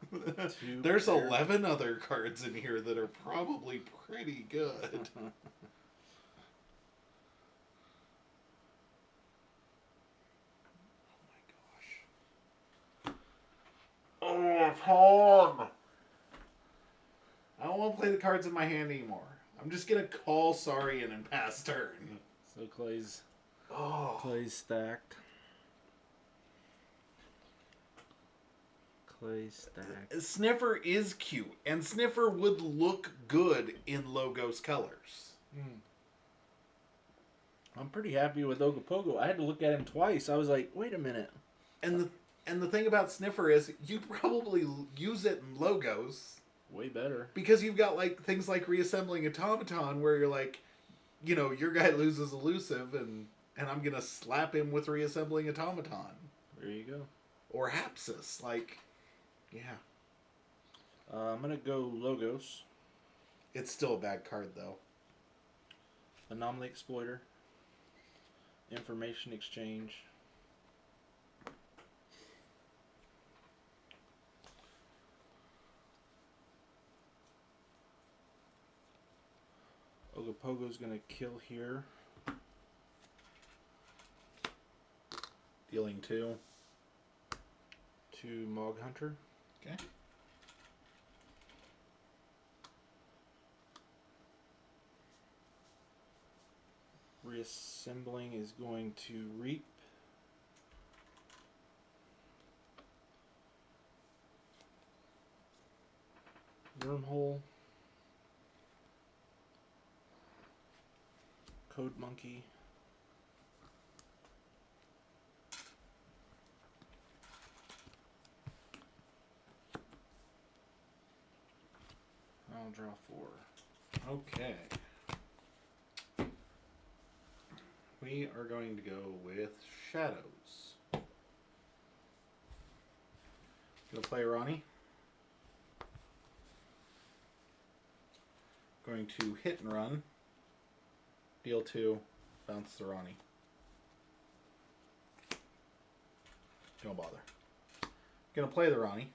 too There's fair. 11 other cards in here that are probably pretty good. Oh, Tom! I don't want to play the cards in my hand anymore. I'm just gonna call Saurian and pass turn. So Clay's Oh, stacked. Clay stacked. Sniffer is cute, and Sniffer would look good in Logos colors. I'm pretty happy with Ogopogo. I had to look at him twice. I was like, wait a minute. And the thing about Sniffer is you'd probably use it in Logos Way better. because you've got like things like reassembling automaton where you're like, you know, your guy loses elusive and I'm gonna slap him with reassembling automaton There you go. or Hapsis. Like, yeah, I'm going to go Logos. it's still a bad card though. Anomaly Exploiter. Information Exchange. Ogopogo's going to kill here. Dealing 2. To Mog Hunter. Okay. Reassembling is going to Reap. Wormhole. Code Monkey. I'll draw 4. Okay. We are going to go with Shadows. Gonna play Ronnie. Going to hit and run. Deal 2. Bounce the Ronnie. Don't bother. Gonna play the Ronnie.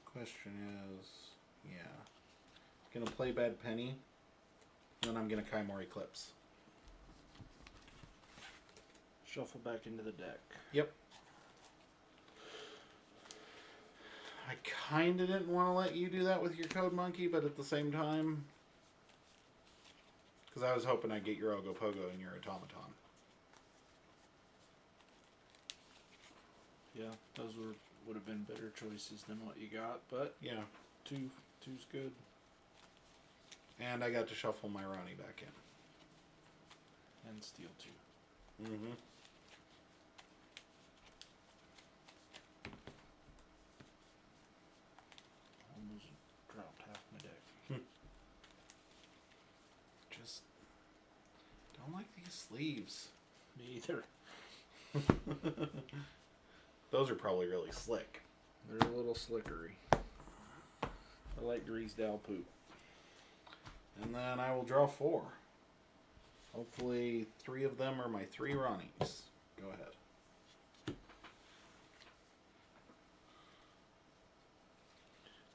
Question is, yeah. Gonna play Bad Penny. Then I'm gonna Kymor Eclipse. Shuffle back into the deck. Yep. I kinda didn't want to let you do that with your Code Monkey, but at the same time, because I was hoping I'd get your Ogopogo and your Automaton. Yeah, those would have been better choices than what you got, but Yeah. two's good. And I got to shuffle my Ronnie back in. And steal 2. Mm-hmm. Almost dropped half my deck. Just don't like these sleeves. Me either. Those are probably really slick. They're a little slickery. I like greased owl poop. And then I will draw 4. Hopefully 3 of them are my 3 Ronnies. Go ahead.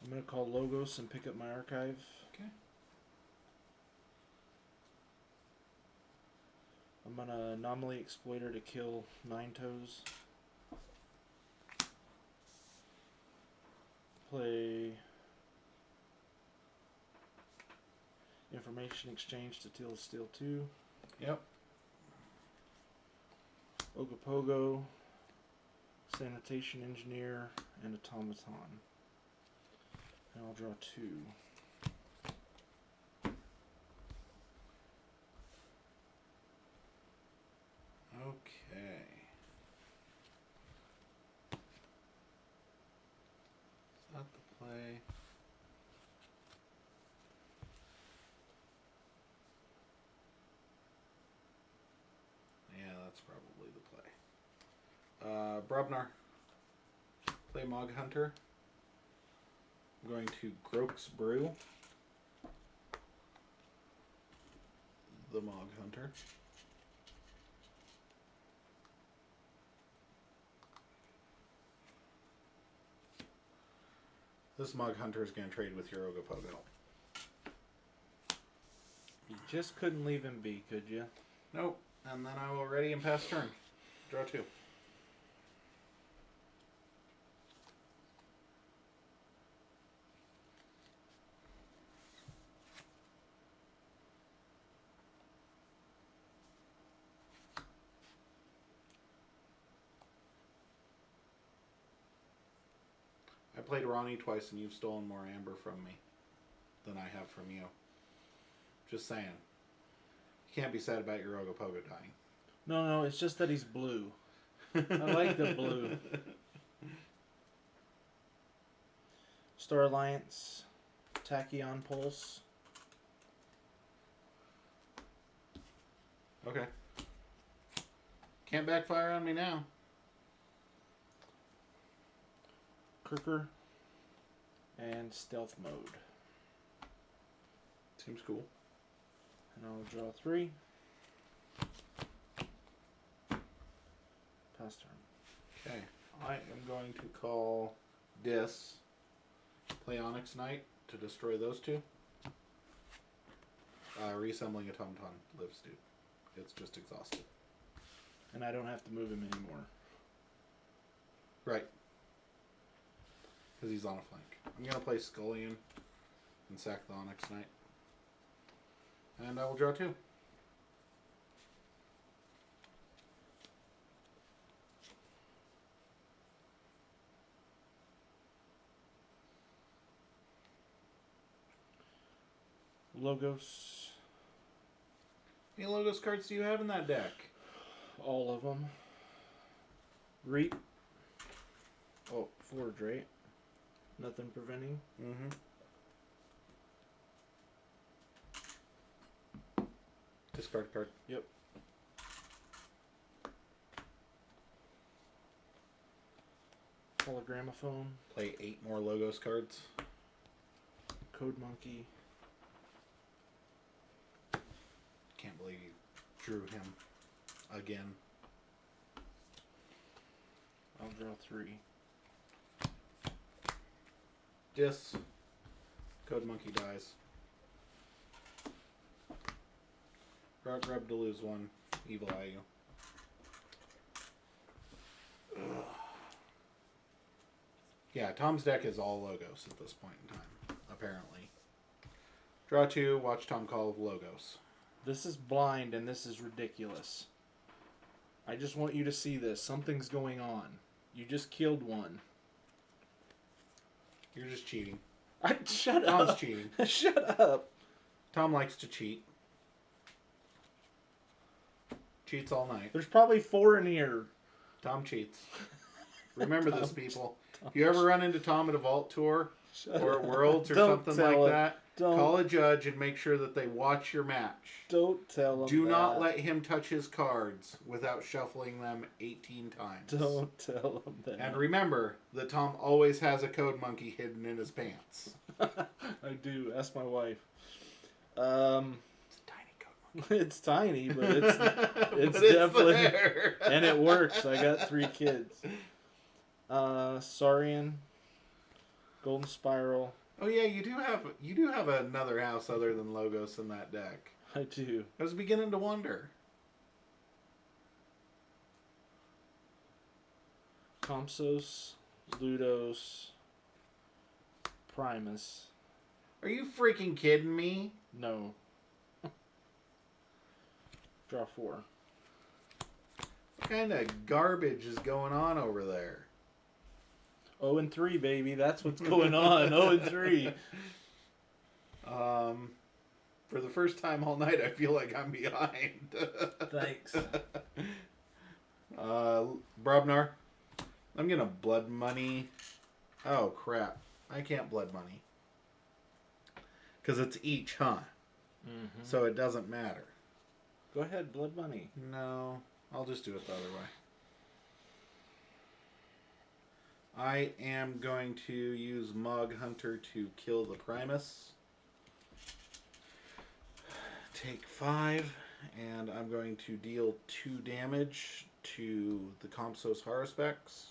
I'm going to call Logos and pick up my archive. Okay. I'm going to Anomaly Exploiter to kill Ninetoes. Play Information Exchange to steal 2. Yep. Ogopogo, Sanitation Engineer, and Automaton. And I'll draw 2. Okay. Is that the play? Yeah, that's probably the play. Brubnar. Play Mog Hunter. I'm going to Groke's Brew. The Mog Hunter. This Mog Hunter is going to trade with your Ogopogo. You just couldn't leave him be, could you? Nope. And then I will ready and pass turn. Draw 2. I played Ronnie twice and you've stolen more amber from me than I have from you. Just saying. You can't be sad about your Ogopogo dying. No, it's just that he's blue. I like the blue. Star Alliance, Tachyon Pulse. Okay. Can't backfire on me now. Kirker, and Stealth Mode. Seems cool. And I'll draw 3. Pass turn. Okay. I am going to call Dis. Play Onyx Knight to destroy those 2. reassembling a TomTom lives, dude. It's just exhausted. And I don't have to move him anymore. Right. Because he's on a flank. I'm going to play Scullion and sack the Onyx Knight. And I will draw 2. Logos. How many Logos cards do you have in that deck? All of them. Reap. Oh, Forge, right? Nothing preventing. Mm-hmm. Discard card. Yep. Hologramophone. Play 8 more Logos cards. Code Monkey. Can't believe you drew him again. I'll draw 3. Dis. Code Monkey dies. Rock Grub to lose 1. Evil Eye you. Ugh. Yeah, Tom's deck is all Logos at this point in time, apparently. Draw 2, watch Tom call Logos. This is blind and this is ridiculous. I just want you to see this. Something's going on. You just killed one. You're just cheating. Shut Tom's up. cheating. Shut up. Tom likes to cheat. Cheats all night. There's probably 4 in here. Tom cheats. Remember this, people. If you ever run into Tom at a vault tour or at Worlds or something like that, call a judge and make sure that they watch your match. Don't tell him Do that. not let him touch his cards without shuffling them 18 times. Don't tell him that. And remember that Tom always has a Code Monkey hidden in his pants. I do. Ask my wife. It's a tiny Code Monkey. It's tiny, but it's But definitely there. and it works. I got 3 kids. Saurian, Golden Spiral. Oh yeah, you do have another house other than Logos in that deck. I do. I was beginning to wonder. Compsos, Ludos, Primus. Are you freaking kidding me? No. Draw 4. What kind of garbage is going on over there? 0-3, baby. That's what's going on. 0-3. For the first time all night, I feel like I'm behind. Thanks. Brobnar. I'm gonna blood money. Oh crap! I can't blood money because it's each, huh? Mm-hmm. So it doesn't matter. Go ahead, blood money. No, I'll just do it the other way. I am going to use Mog Hunter to kill the Primus. Take 5, and I'm going to deal 2 damage to the Compsos Haruspex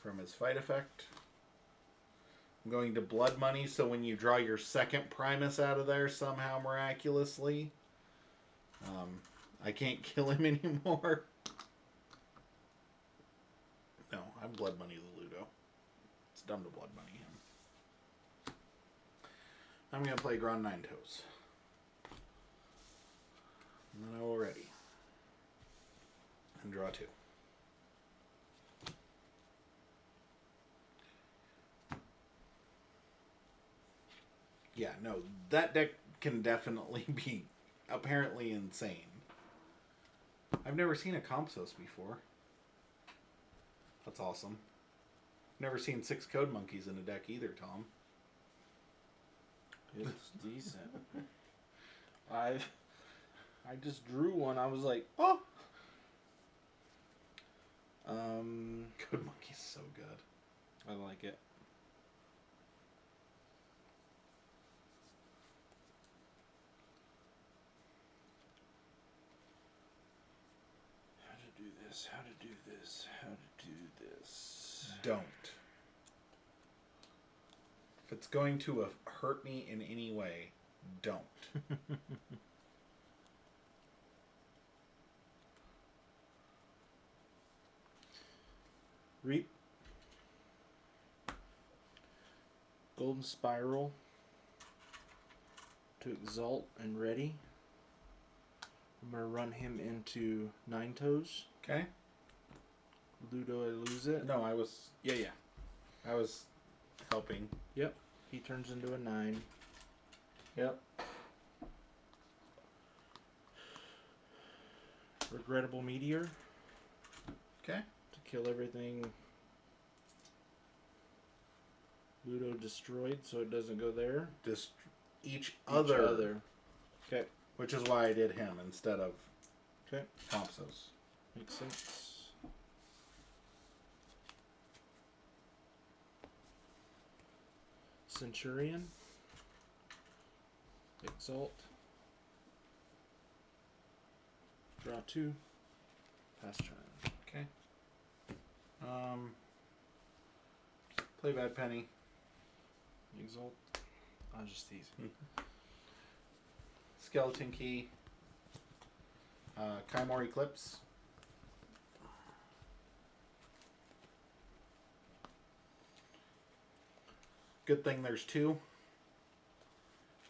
from his fight effect. I'm going to blood money, so when you draw your second Primus out of there somehow miraculously, I can't kill him anymore. No, I blood money the Ludo. It's dumb to blood money him. I'm going to play Grand Nine Toes. And then I will ready. And draw 2. Yeah, no, that deck can definitely be apparently insane. I've never seen a Compsos before. That's awesome. Never seen 6 Code Monkeys in a deck either, Tom. It's decent. I just drew one. I was like, oh. Code Monkey's so good. I like it. How to do this? How to do this? How to do this? Don't. If it's going to hurt me in any way, don't. Reap. Golden Spiral. To Exalt and Ready. I'm going to run him into Nine Toes. Okay. Ludo, I lose it. No, I was helping. Yep. He turns into a 9. Yep. Regrettable Meteor. Okay. To kill everything Ludo destroyed, so it doesn't go there. Each other. Okay. Which is why I did him instead of Thompson's. Makes sense. Centurion. Exalt. Draw 2. Pass turn. Okay. Play Bad Penny. Exalt. I'll just tease. Skeleton Key. Kymor Eclipse. Good thing there's 2.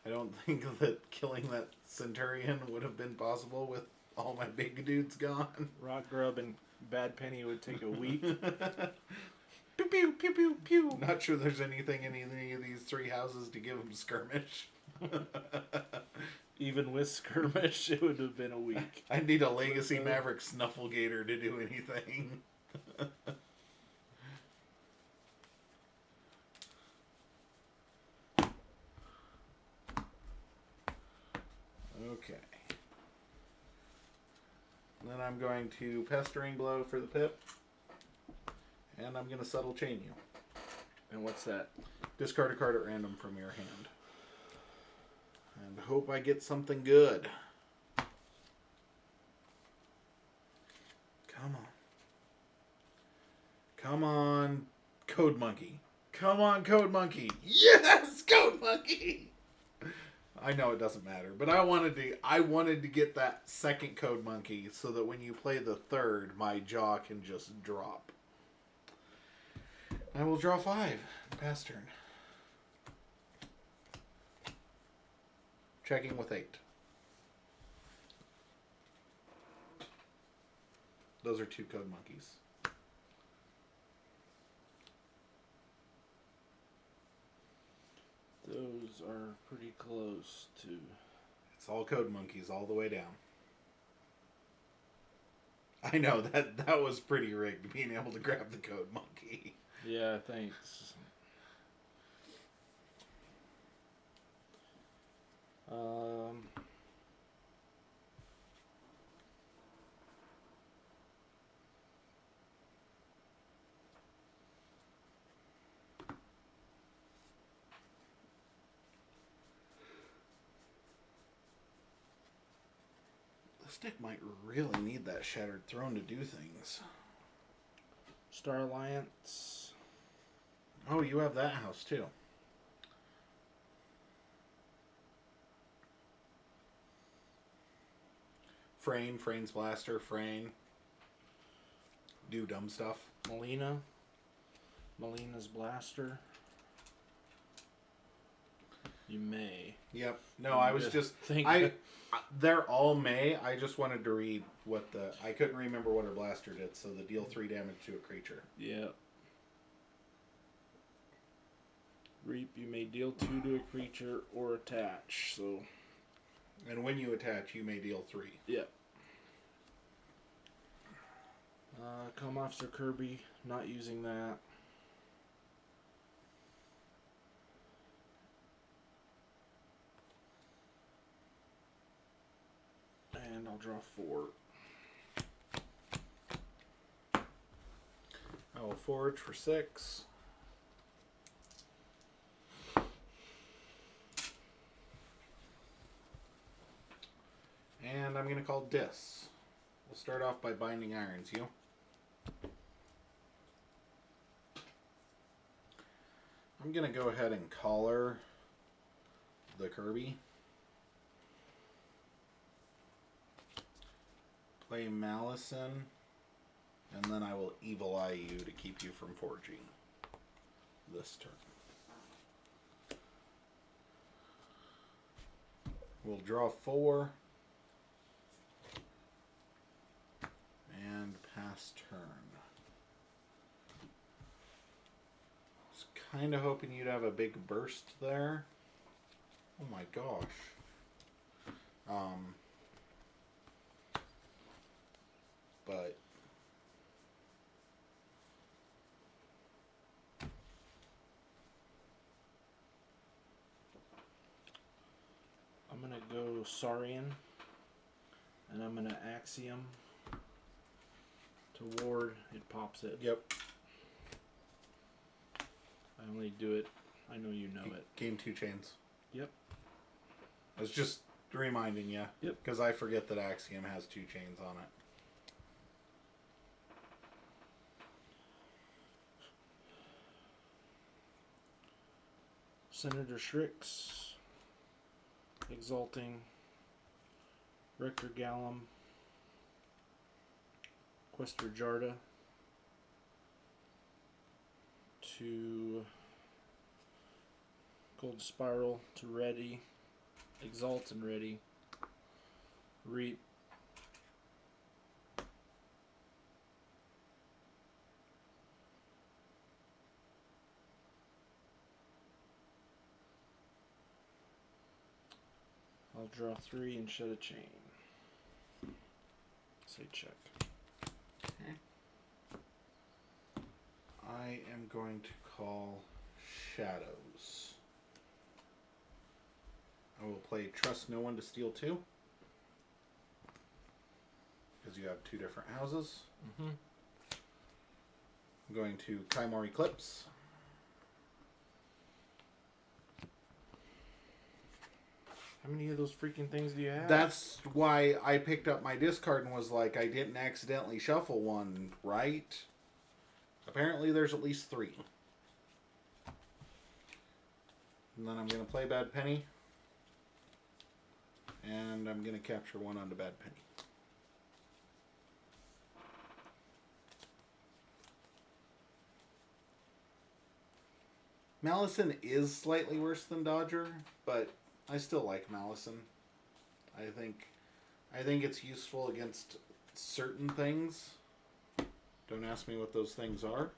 I don't think that killing that Centurion would have been possible with all my big dudes gone. Rock Grub and Bad Penny would take a week. Pew pew pew pew pew. Not sure there's anything in any of these 3 houses to give them skirmish. Even with skirmish, it would have been a week. I need a Legacy Maverick Snufflegator to do anything. Okay. Then I'm going to Pestering Blow for the pip. And I'm going to Subtle Chain you. And what's that? Discard a card at random from your hand. And hope I get something good. Come on. Come on, Code Monkey. Come on, Code Monkey. Yes, Code Monkey. I know it doesn't matter, but I wanted to get that second Code Monkey so that when you play the third, my jaw can just drop. I will draw 5. Pass turn. Checking with 8. Those are 2 Code Monkeys. Those are pretty close to... It's all Code Monkeys all the way down. I know, that was pretty rigged, being able to grab the Code Monkey. Yeah, thanks. This deck might really need that Shattered Throne to do things. Star Alliance. Oh, you have that house too. Frane's Blaster, Frane. Do dumb stuff. Melina's Blaster. You may. Yep. No, I was just... They're all May. I just wanted to read what the... I couldn't remember what her Blaster did, so the deal 3 damage to a creature. Yeah. Reap, you may deal 2 to a creature or attach, so... And when you attach, you may deal 3. Yep. Come Officer Kirby, not using that. And I'll draw 4. I will forge for 6. And I'm going to call Dis. We'll start off by Binding Irons, you. I'm going to go ahead and collar the Kirby. Play Malison. And then I will Evil Eye you to keep you from forging this turn. We'll draw 4. And pass turn. Was kind of hoping you'd have a big burst there. Oh my gosh. But I'm gonna go Saurian, and I'm gonna Axiom to ward. It pops it. yep. I only do it. I know you know it. Gain 2 chains. Yep. I was just reminding you. Yep. Because I forget that Axiom has 2 chains on it. Senator Shrix, Exalting, Rector Gallum, Quester Jarda, to Gold Spiral, to Ready, Exalt and Ready, Reap, I'll draw 3 and shed a chain. Say check. Okay. I am going to call Shadows. I will play Trust No One to steal 2. Because you have 2 different houses. Mm-hmm. I'm going to Kaimor Eclipse. How many of those freaking things do you have? That's why I picked up my discard and was like, I didn't accidentally shuffle one, right? Apparently there's at least 3. And then I'm going to play Bad Penny. And I'm going to capture 1 onto Bad Penny. Malison is slightly worse than Dodger, but I still like Malison. I think it's useful against certain things. Don't ask me what those things are.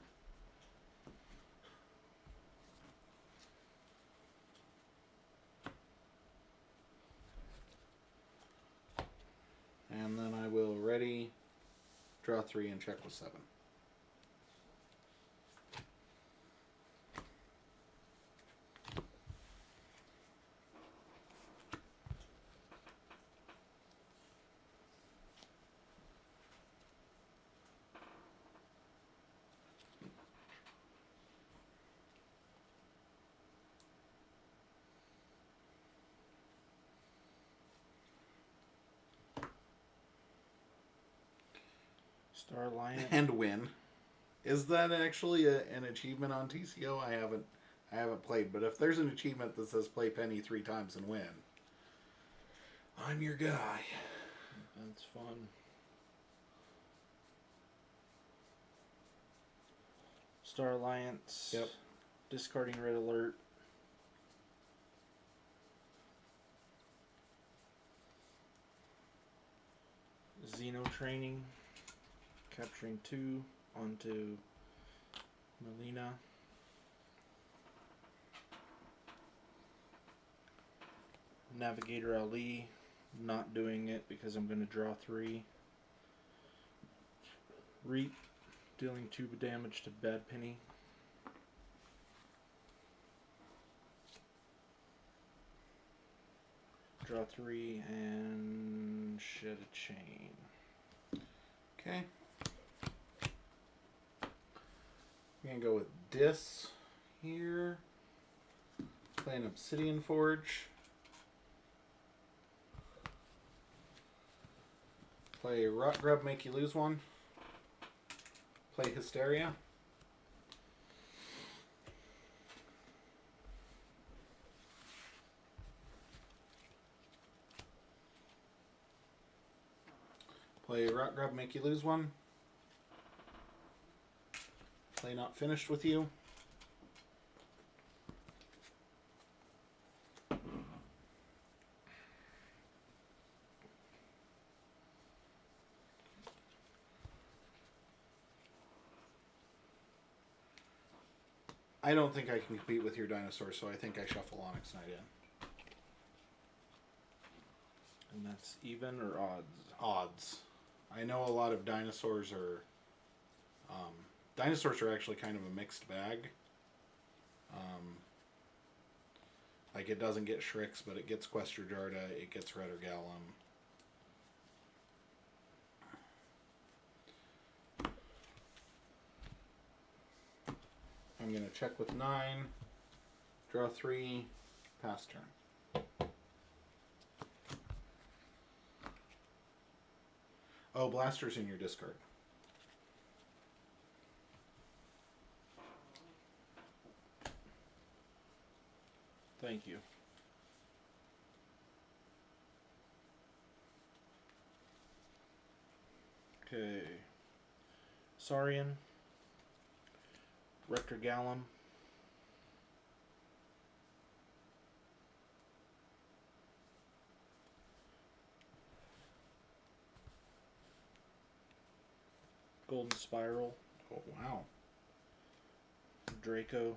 And then I will ready, draw 3, and check with 7. Star Alliance. And win. Is that actually an achievement on TCO? I haven't played, but if there's an achievement that says play Penny 3 times and win, I'm your guy. That's fun. Star Alliance. Yep. Discarding Red Alert. Xeno Training. Capturing 2 onto Melina. Navigator Ali. Not doing it because I'm going to draw 3. Reap. Dealing 2 damage to Bad Penny. Draw 3 and shed a chain. Okay. I'm going to go with Dis here. Play an Obsidian Forge. Play Rot Grub, make you lose 1. Play Hysteria. Play Rock Grub, make you lose one. Play not finished with you. I don't think I can compete with your dinosaur, so I think I shuffle Onyx Knight in. And that's even or odds? Odds. I know a lot of dinosaurs are... dinosaurs are actually kind of a mixed bag. Like, it doesn't get Shrix, but it gets Questerjarda, it gets Rettergallum. I'm going to check with 9, draw 3, pass turn. Oh, Blaster's in your discard. Thank you. Okay. Saurian. Rettergallum. Golden Spiral. Oh, wow. Draco.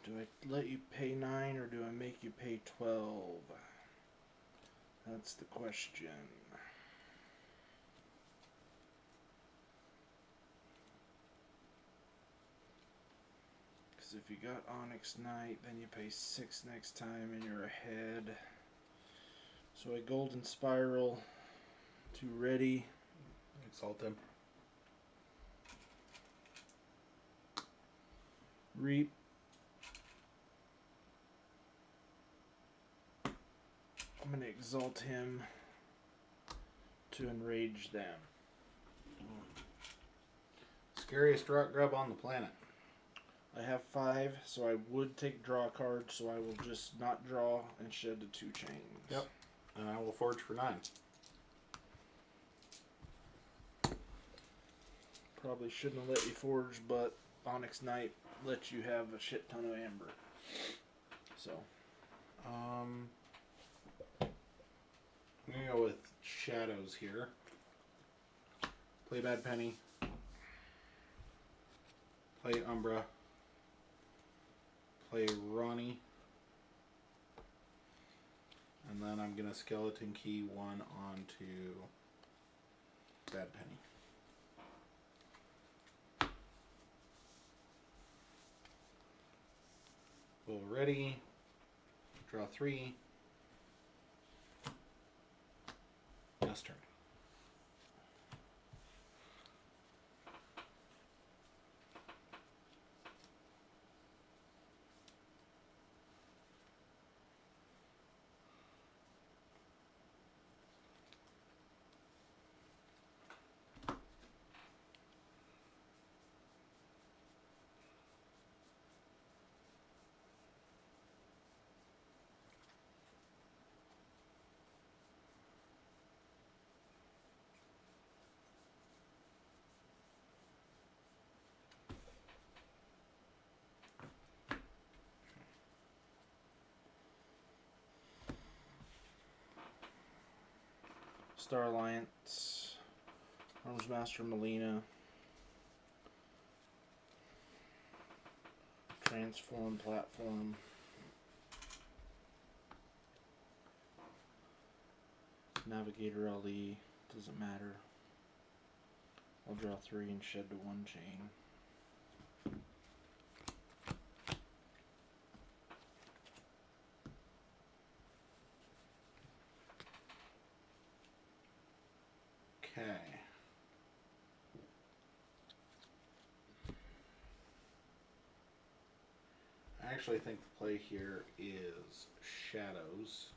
Do I let you pay 9 or do I make you pay 12? That's the question. Because if you got Onyx Knight, then you pay 6 next time and you're ahead. So a Golden Spiral to ready. Exalt him. Reap. I'm going to exalt him to enrage them. Scariest rock grub on the planet. I have 5, so I would take draw a card, so I will just not draw and shed the 2 chains. Yep. And I will forge for 9. Probably shouldn't have let you forge, but Onyx Knight lets you have a shit ton of amber. So. I'm going to go with Shadows here. Play Bad Penny. Play Umbra. Play Ronnie. And then I'm going to Skeleton Key 1 onto Bad Penny. Well, ready. Draw 3. Pass turn. Star Alliance. Arms Master Melina. Transform Platform. Navigator Ali. Doesn't matter. I'll draw 3 and shed to 1 chain. Okay. I actually think the play here is Shadows.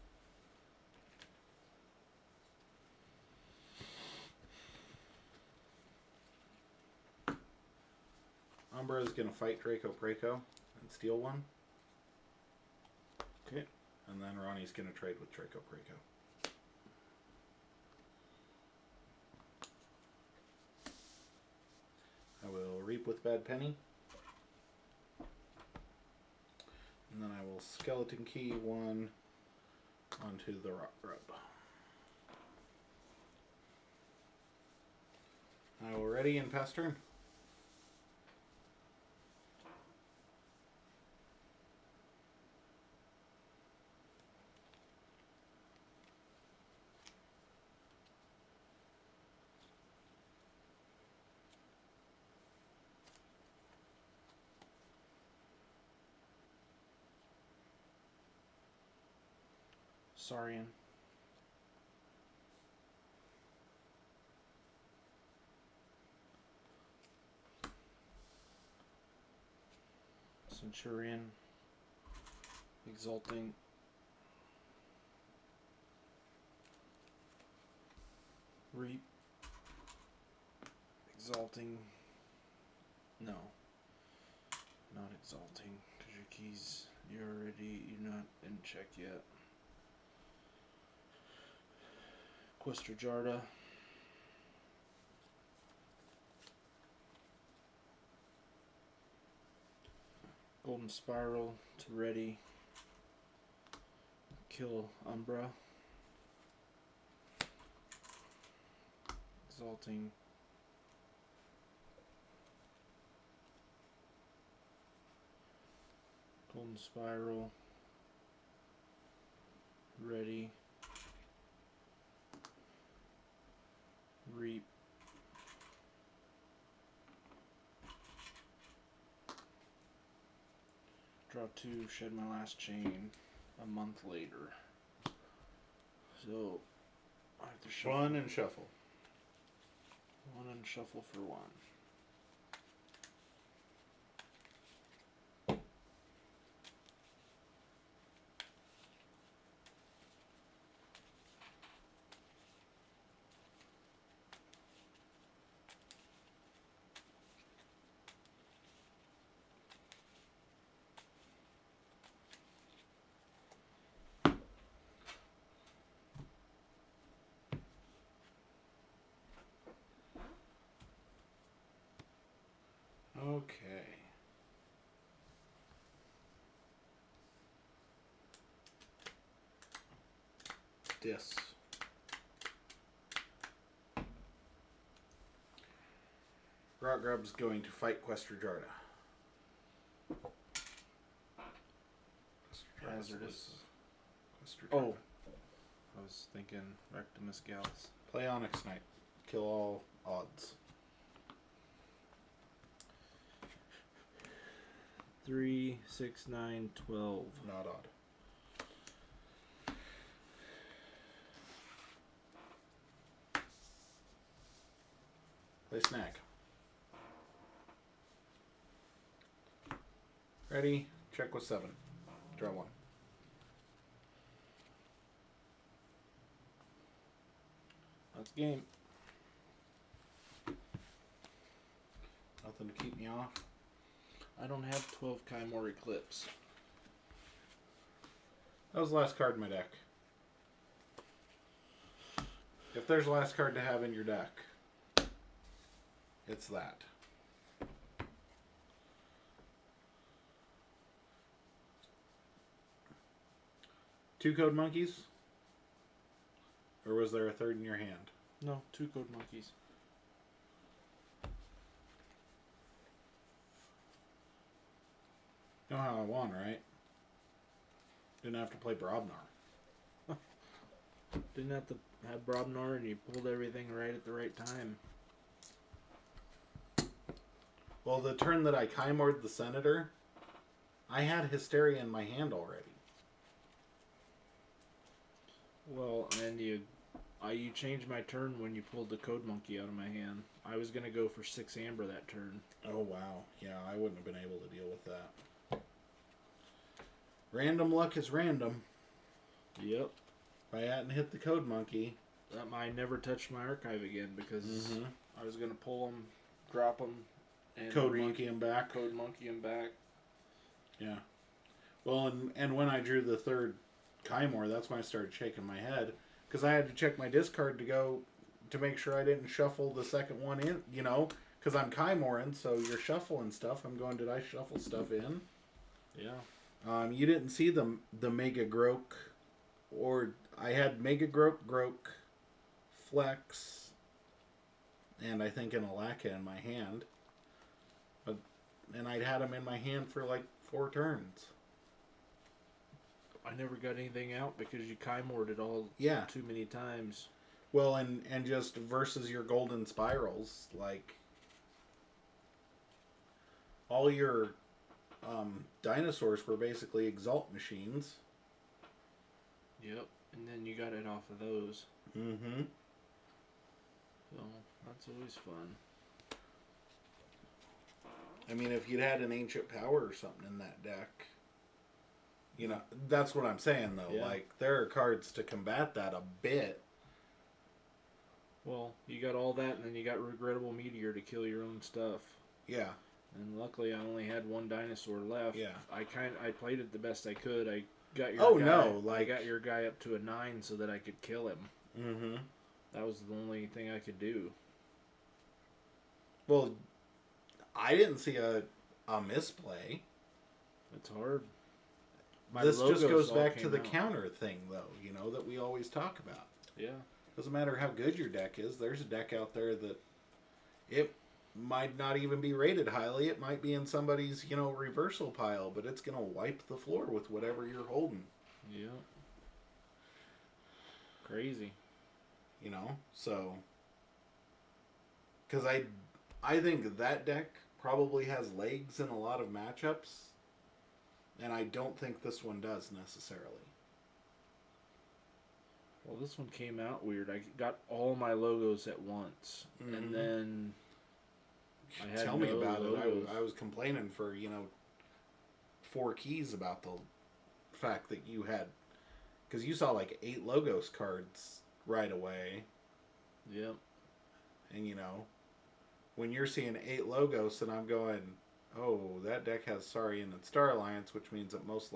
Umbra is going to fight Draco Praco and steal one. Okay. And then Ronnie's going to trade with Draco Preco. I will reap with Bad Penny. And then I will Skeleton Key 1 onto the Rock Grub. I will ready and pass turn. Saurian. Centurion. Exalting. Reap. Exalting. No. Not exalting. Because your keys, you're not in check yet. Questrajarda. Golden Spiral to ready. Kill Umbra. Exalting. Golden Spiral. Ready. Reap. Draw 2, shed my last chain a month later. So I have to shuffle. 1 and shuffle. 1 and shuffle for 1. Okay. Dis. Rock Grub's going to fight Questrajarda. Hazardous. Questrajarda. Oh. I was thinking Rectimus Gallus. Play Onyx Knight. Kill all odds. 3, 6, 9, 12. Not odd. Play Snag. Ready? Check with 7. Draw 1. That's game. Nothing to keep me off. I don't have 12 Kymor Eclipse. That was the last card in my deck. If there's a last card to have in your deck, it's that. Two Code Monkeys? Or was there a third in your hand? No, 2 Code Monkeys. You know how I won, right? Didn't have to play Brobnar. Didn't have to have Brobnar and you pulled everything right at the right time. Well, the turn that I Kymored the Senator, I had Hysteria in my hand already. Well, and you changed my turn when you pulled the Code Monkey out of my hand. I was going to go for 6 Amber that turn. Oh, wow. Yeah, I wouldn't have been able to deal with that. Random luck is random. Yep. If I hadn't hit the Code Monkey... I never touched my archive again because I was going to pull them, drop them, and Code Monkey him back. Code Monkey him back. Yeah. Well, and when I drew the third Kymore, that's when I started shaking my head because I had to check my discard to make sure I didn't shuffle the second one in. Because I'm Kymoring, so you're shuffling stuff. I'm going, did I shuffle stuff in? Yeah. You didn't see the Mega Groke, or I had Mega Groke, Flex, and I think an Alaka in my hand. And I'd had them in my hand for like 4 turns. I never got anything out because you Kymored it all too many times. Well, and just versus your golden spirals, like all your dinosaurs were basically exalt machines. Yep, and then you got it off of those. Mm-hmm. So that's always fun. I mean, if you'd had an ancient power or something in that deck, that's what I'm saying though. Yeah. Like there are cards to combat that a bit. Well, you got all that, and then you got Regrettable Meteor to kill your own stuff. Yeah. And luckily, I only had one dinosaur left. Yeah. I played it the best I could. I got I got your guy up to a 9 so that I could kill him. Mm-hmm. That was the only thing I could do. Well, I didn't see a misplay. It's hard. This just goes back to the counter thing, though. That we always talk about. Yeah. Doesn't matter how good your deck is. There's a deck out there that it might not even be rated highly. It might be in somebody's, reversal pile, but it's going to wipe the floor with whatever you're holding. Yeah. Crazy. So... Because I think that deck probably has legs in a lot of matchups, and I don't think this one does necessarily. Well, this one came out weird. I got all my logos at once, and then I had Tell me no about logos. it. I was complaining for 4 keys about the fact that you had, because you saw like 8 logos cards right away. Yep. And when you're seeing 8 logos, and I'm going, oh, that deck has Saurian and Star Alliance, which means that most